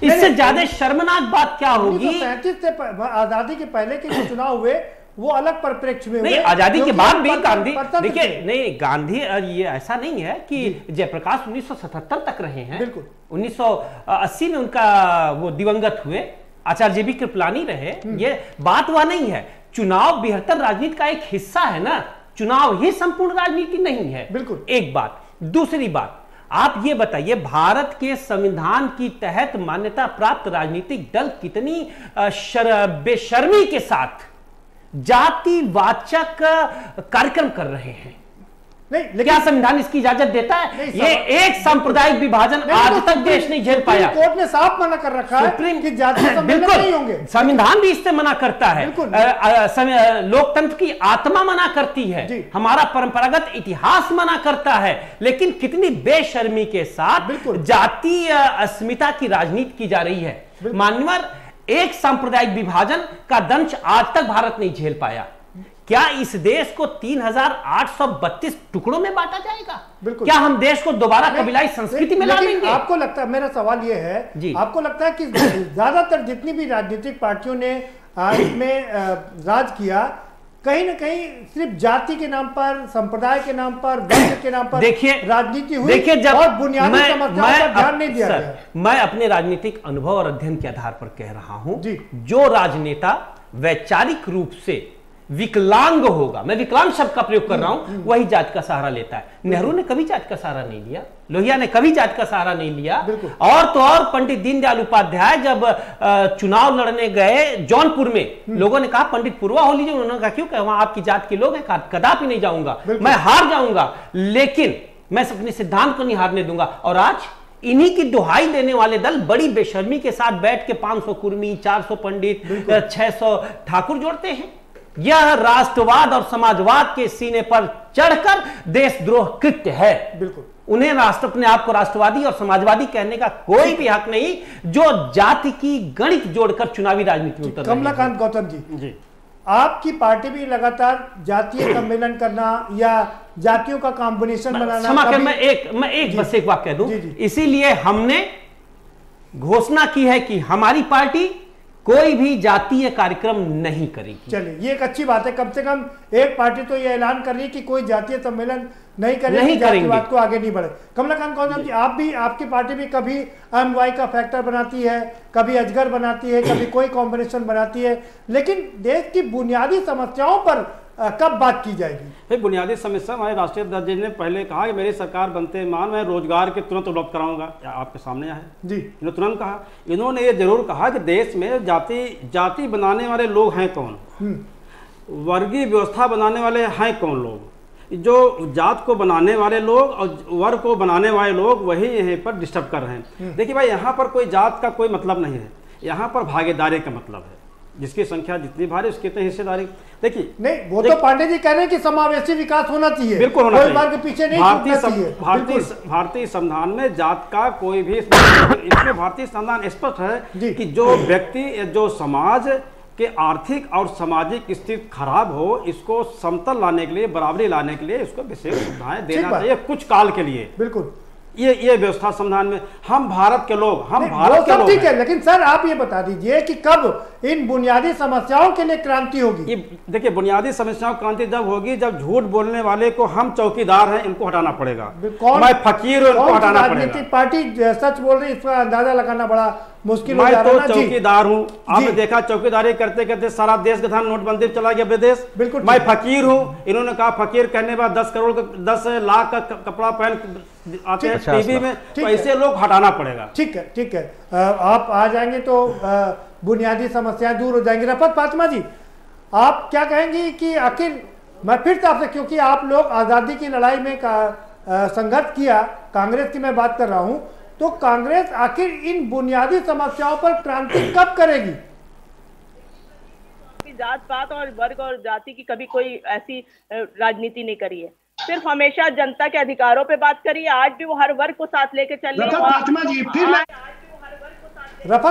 इससे ज्यादा शर्मनाक बात क्या होगी? 1937 से आजादी के पहले के जो चुनाव हुए वो अलग परिप्रेक्ष्य में नहीं, आजादी के बाद भी गांधी, देखिए नहीं, गांधी ये ऐसा नहीं है कि जयप्रकाश 1977 तक रहे हैं। बिल्कुल 1980 में उनका वो दिवंगत हुए, आचार्य जेबी कृपलानी रहे। ये बात वह नहीं है। चुनाव बृहत्तर राजनीति का एक हिस्सा है ना, चुनाव ही संपूर्ण राजनीति नहीं है। बिल्कुल एक बात। दूसरी बात, आप ये बताइए, भारत के संविधान की तहत मान्यता प्राप्त राजनीतिक दल कितनी बेशर्मी के साथ जातिवाचक कार्यक्रम कर रहे हैं। नहीं, क्या संविधान इसकी इजाजत देता है? ये एक सांप्रदायिक विभाजन आज तक देश नहीं झेल पाया। कोर्ट ने साफ मना कर रखा है कि जातीय सम्मेलन नहीं होंगे। संविधान भी इससे मना करता है। लोकतंत्र की आत्मा मना करती है, हमारा परंपरागत इतिहास मना करता है। लेकिन कितनी बेशर्मी के साथ जातीय अस्मिता की राजनीति की जा रही है। मान्यवर, एक सांप्रदायिक विभाजन का दंश आज तक भारत नहीं झेल पाया। क्या इस देश को 3832 टुकड़ों में बांटा जाएगा? क्या हम देश को दोबारा कबीलाई संस्कृति में ला देंगे? आपको लगता है, मेरा सवाल यह है, आपको लगता है कि ज्यादातर जितनी भी राजनीतिक पार्टियों ने इसमें राज किया, कहीं ना कहीं सिर्फ जाति के नाम पर, संप्रदाय के नाम पर, वंश के नाम पर राजनीति हुई? देखिए, जब और बुनियादी समस्याओं पर ध्यान नहीं दिया गया। मैं अपने राजनीतिक अनुभव और अध्ययन के आधार पर कह रहा हूं, जो राजनेता वैचारिक रूप से विकलांग होगा, मैं विकलांग शब्द का प्रयोग कर रहा हूं, वही जात का सहारा लेता है। नेहरू ने कभी जात का सहारा नहीं लिया, लोहिया ने कभी जात का सहारा नहीं लिया। और तो और पंडित दीनदयाल उपाध्याय जब चुनाव लड़ने गए जौनपुर में, लोगों ने कहा पंडित पुरवा हो लीजिए। उन्होंने कहा क्यों, वहां आपकी जात के लोग हैं, कदापि नहीं जाऊंगा, मैं हार जाऊंगा, लेकिन मैं अपने सिद्धांत को नहीं हारने दूंगा। और आज इन्हीं की दुहाई देने वाले दल बड़ी बेशर्मी के साथ बैठ के 500 कुर्मी, 400 पंडित, 600 ठाकुर जोड़ते हैं। यह राष्ट्रवाद और समाजवाद के सीने पर चढ़कर देशद्रोह कृत्य है। बिल्कुल, उन्हें राष्ट्र, अपने आप को राष्ट्रवादी और समाजवादी कहने का कोई भी हक नहीं, जो जाति की गणित जोड़कर चुनावी राजनीति में उतर रहे हैं। कमलाकांत गौतम जी, आपकी पार्टी भी लगातार जातीय सम्मेलन करना या जातियों का कॉम्बिनेशन बनाना, मैं एक बस एक बात कह दूं, इसीलिए हमने घोषणा की है कि हमारी पार्टी कोई भी जातीय कार्यक्रम नहीं करेगी। चलिए, ये एक अच्छी बात है। कम से कम एक पार्टी तो ये ऐलान कर रही है कि कोई जातीय सम्मेलन नहीं करेंगे, जातिवाद को आगे नहीं बढ़े। कमलाकांत कौंजम जी, आप भी, आपकी पार्टी भी कभी MY का फैक्टर बनाती है, कभी अजगर बनाती है, कभी कोई कॉम्बिनेशन बनाती है, लेकिन देश की बुनियादी समस्याओं पर कब बात की जाएगी? बुनियादी समस्या हमारे राष्ट्रीय अध्यक्ष ने पहले कहा कि मेरी सरकार बनते मान मैं रोजगार के तुरंत उपलब्ध कराऊंगा, आपके सामने है जी, इन्होंने तुरंत कहा। इन्होंने ये जरूर कहा कि देश में जाति बनाने वाले लोग हैं कौन, वर्गीय व्यवस्था बनाने वाले हैं कौन लोग, जो जात को बनाने वाले लोग और वर्ग को बनाने वाले लोग वही यहीं पर डिस्टर्ब कर रहे हैं। देखिए भाई, यहाँ पर कोई जात का कोई मतलब नहीं है, यहाँ पर भागीदारी का मतलब है, जिसकी संख्या जितनी भारी उसकी इतनी हिस्सेदारी। देखिए नहीं, वो तो पांडे जी कह रहे हैं कि समावेशी विकास होना चाहिए, बिल्कुल होना चाहिए, वर्ग के पीछे नहीं छूटना चाहिए। भारतीय संविधान में जात का कोई भी इसमें भारतीय संविधान स्पष्ट है कि जो व्यक्ति, जो समाज के आर्थिक और सामाजिक स्थिति खराब हो, इसको समतल लाने के लिए, बराबरी लाने के लिए इसको विशेष सुविधाएं देना चाहिए कुछ काल के लिए। बिल्कुल, ये व्यवस्था संविधान में, हम भारत के लोग, हम भारत के लोग ठीक है। लेकिन सर आप ये बता दीजिए कि कब इन बुनियादी समस्याओं के लिए क्रांति होगी? देखिए, बुनियादी समस्याओं की क्रांति जब होगी जब झूठ बोलने वाले को हम चौकीदार हैं इनको हटाना पड़ेगा, मैं फकीर हूं इनको हटाना पड़ेगा। राजनीतिक पार्टी सच बोल रही है, इसका अंदाजा लगाना बड़ा मुश्किल मैं तो चौकीदार हूँ। आपने देखा चौकीदारी करते करते सारा देश का धन नोटबंदी चला गया विदेश। बिल्कुल, मैं फकीर हूँ, इन्होंने कहा फकीर कहने के बाद 10 लाख का कपड़ा पहन आते हैं टीवी में, तो ऐसे लोग हटाना पड़ेगा। ठीक है, ठीक है, आप आ जाएंगे तो बुनियादी समस्याएं दूर हो जाएंगी। रफत फातिमा जी, आप क्या कहेंगी कि आखिर, मैं फिर से आपसे, क्योंकि आप लोग आज़ादी की लड़ाई में संघर्ष किया, कांग्रेस की मैं बात कर रहा हूं, तो कांग्रेस आखिर इन बुनियादी समस्याओं पर क्रांति कब करेगी? जात पात और वर्ग और जाति की कभी कोई ऐसी राजनीति नहीं करी है, सिर्फ हमेशा जनता के अधिकारों पे बात करी है। आज भी वो हर वर्ग को साथ लेके चल रही है। रफत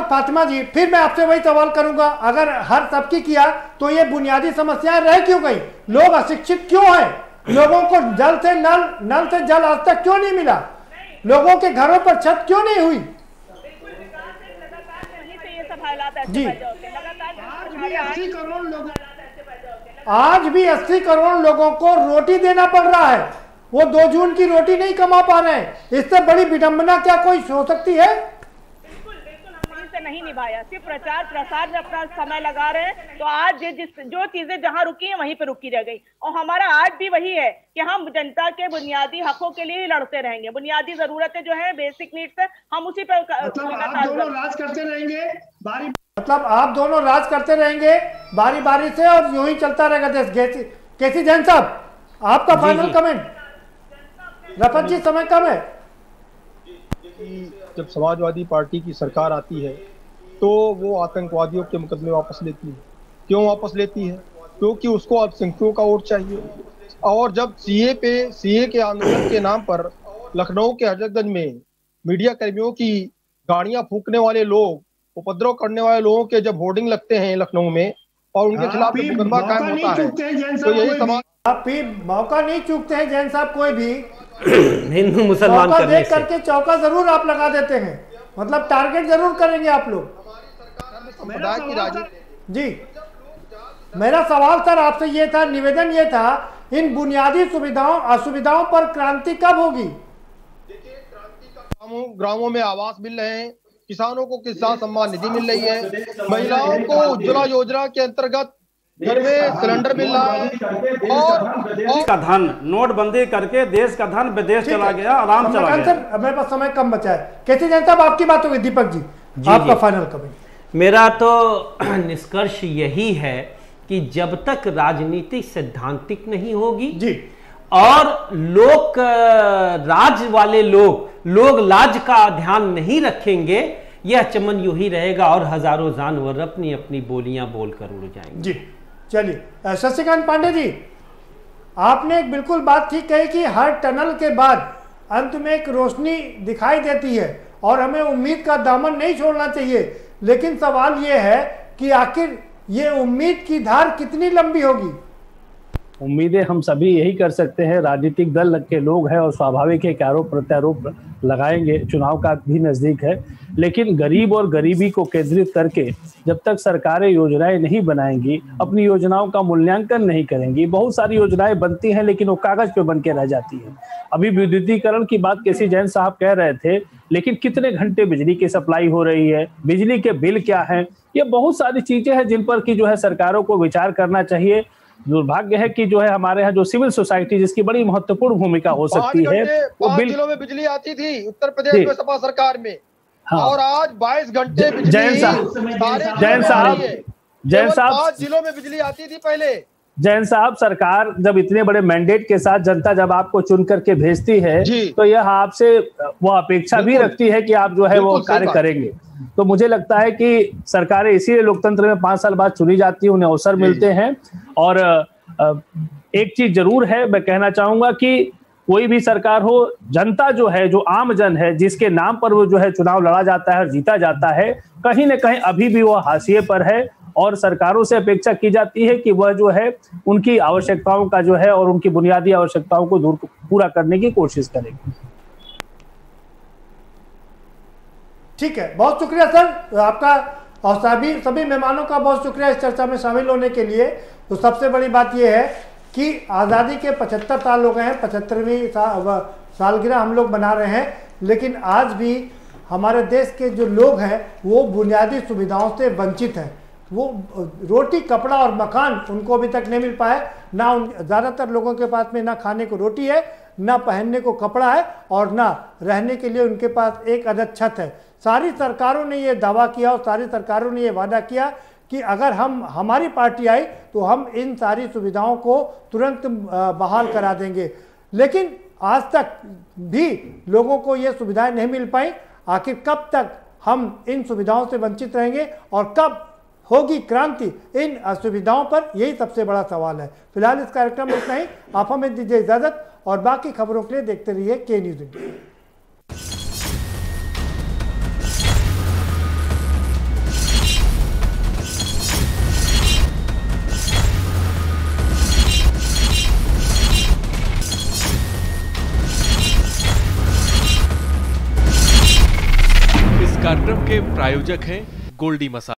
फातिमा जी, फिर मैं आपसे वही सवाल करूंगा, अगर हर सबकी किया तो ये बुनियादी समस्याएं रह क्यों गई? लोग अशिक्षित क्यों हैं? लोगों को जल से नल से जल आज तक क्यों नहीं मिला? लोगों के घरों पर छत क्यों नहीं हुई? जी, आज भी 80 करोड़ लोगों को रोटी देना पड़ रहा है, वो 2 जून की रोटी नहीं कमा पा रहे हैं। इससे बड़ी विडंबना क्या कोई हो सकती है? से नहीं निभाया, सिर्फ प्रचार प्रसार में अपना समय लगा रहे हैं। तो आज जो चीजें जहां रुकी हैं वहीं पे रुकी रह गई, और हमारा आज भी वही है कि हम जनता के बुनियादी हकों के लिए ही लड़ते रहेंगे। बुनियादी जरूरतें जो है, बेसिक नीड्स है, हम उसी पे मतलब आप दोनों राज करते रहेंगे बारी बारी से, और यूं ही चलता रहेगा देश। केसी जैन साहब, आपका फाइनल कमेंट। रफत जी, समय कम है। जब समाजवादी पार्टी की सरकार आती है तो वो आतंकवादियों के मुकदमे वापस लेती है। क्यों वापस लेती है? क्योंकि उसको अल्पसंख्यकों का वोट चाहिए। और जब सीए के आंदोलन के नाम पर लखनऊ के हजरतगंज में मीडिया कर्मियों की गाड़ियां फूंकने वाले लोग, उपद्रव करने वाले लोगों के जब होर्डिंग लगते हैं लखनऊ में और उनके खिलाफ मुकदमा कायम होता है, तो यही समाज आप भी मौका नहीं चूकते हैं जैन साहब, कोई भी हिंदू मुसलमान मौका देख करके चौका जरूर आप लगा देते हैं, मतलब टारगेट जरूर करेंगे आप लोग। जी, मेरा सवाल सर आपसे ये था, निवेदन ये था, इन बुनियादी सुविधाओं असुविधाओं पर क्रांति कब होगी? ग्रामों में आवास मिल रहे हैं, किसानों को किसान सम्मान निधि मिल रही है, महिलाओं को उज्ज्वला योजना के अंतर्गत घर में सिलेंडर मिल रहा है, और का धन नोटबंदी करके देश का धन विदेश चला गया, आराम चला गया। सर मेरे पास समय कम बचा है। कैसे जैन साहब, आपकी बात होगी। दीपक जी, आपका फाइनल कमेंट। मेरा तो निष्कर्ष यही है कि जब तक राजनीति सैद्धांतिक नहीं होगी जी, और लोक राज वाले लोग लाज का ध्यान नहीं रखेंगे, यह चमन यूं ही रहेगा और हजारों जानवर अपनी अपनी बोलियां बोलकर उड़ जाएंगे। जी, चलिए शशिकांत पांडे जी, आपने एक बिल्कुल बात ठीक कही कि हर टनल के बाद अंत में एक रोशनी दिखाई देती है और हमें उम्मीद का दामन नहीं छोड़ना चाहिए। लेकिन सवाल ये है कि आखिर ये उम्मीद की धार कितनी लंबी होगी, उम्मीदें हम सभी यही कर सकते हैं, राजनीतिक दल के लोग हैं और स्वाभाविक है कि आरोप प्रत्यारोप लगाएंगे, चुनाव का भी नज़दीक है, लेकिन गरीब और गरीबी को केंद्रित करके जब तक सरकारें योजनाएं नहीं बनाएंगी, अपनी योजनाओं का मूल्यांकन नहीं करेंगी, बहुत सारी योजनाएं बनती हैं लेकिन वो कागज पे बन के रह जाती हैं। अभी विद्युतीकरण की बात केसी जैन साहब कह रहे थे, लेकिन कितने घंटे बिजली की सप्लाई हो रही है, बिजली के बिल क्या हैं, ये बहुत सारी चीजें हैं जिन पर कि जो है सरकारों को विचार करना चाहिए। दुर्भाग्य है कि जो है हमारे यहाँ जो सिविल सोसाइटी जिसकी बड़ी महत्वपूर्ण भूमिका हो सकती है, वो 5 जिलों में बिजली आती थी उत्तर प्रदेश में सपा सरकार में, हाँ। और आज 22 घंटे बिजली जैन साहब 5 जिलों में बिजली आती थी पहले। जैन साहब, सरकार जब इतने बड़े मैंडेट के साथ जनता जब आपको चुन करके भेजती है तो यह आपसे वो अपेक्षा भी रखती है कि आप जो है वो कार्य करेंगे। तो मुझे लगता है कि सरकारें इसीलिए लोकतंत्र में 5 साल बाद चुनी जाती है, उन्हें अवसर मिलते हैं। और एक चीज जरूर है, मैं कहना चाहूंगा कि कोई भी सरकार हो, जनता जो है, जो आम जन है, जिसके नाम पर वो जो है चुनाव लड़ा जाता है और जीता जाता है, कहीं ना कहीं अभी भी वो हाशिए पर है और सरकारों से अपेक्षा की जाती है कि वह जो है उनकी आवश्यकताओं का जो है और उनकी बुनियादी आवश्यकताओं को पूरा करने की कोशिश करेगी। ठीक है, बहुत शुक्रिया सर आपका और सभी मेहमानों का बहुत शुक्रिया इस चर्चा में शामिल होने के लिए। तो सबसे बड़ी बात यह है कि आज़ादी के 75 साल हो गए हैं, 75वीं सालगिरह हम लोग मना रहे हैं, लेकिन आज भी हमारे देश के जो लोग हैं वो बुनियादी सुविधाओं से वंचित हैं। वो रोटी, कपड़ा और मकान उनको अभी तक नहीं मिल पाए। ना ज़्यादातर लोगों के पास में ना खाने को रोटी है, ना पहनने को कपड़ा है और ना रहने के लिए उनके पास एक अदद छत है। सारी सरकारों ने ये दावा किया और सारी सरकारों ने ये वादा किया कि अगर हमारी पार्टी आई तो हम इन सारी सुविधाओं को तुरंत बहाल करा देंगे, लेकिन आज तक भी लोगों को ये सुविधाएं नहीं मिल पाई। आखिर कब तक हम इन सुविधाओं से वंचित रहेंगे और कब होगी क्रांति इन असुविधाओं पर, यही सबसे बड़ा सवाल है। फिलहाल इस कार्यक्रम में इतना ही। आप हमें दीजिए इजाजत और बाकी खबरों के लिए देखते रहिए के न्यूज़ इंडिया। इस कार्यक्रम के प्रायोजक हैं गोल्डी मसाला।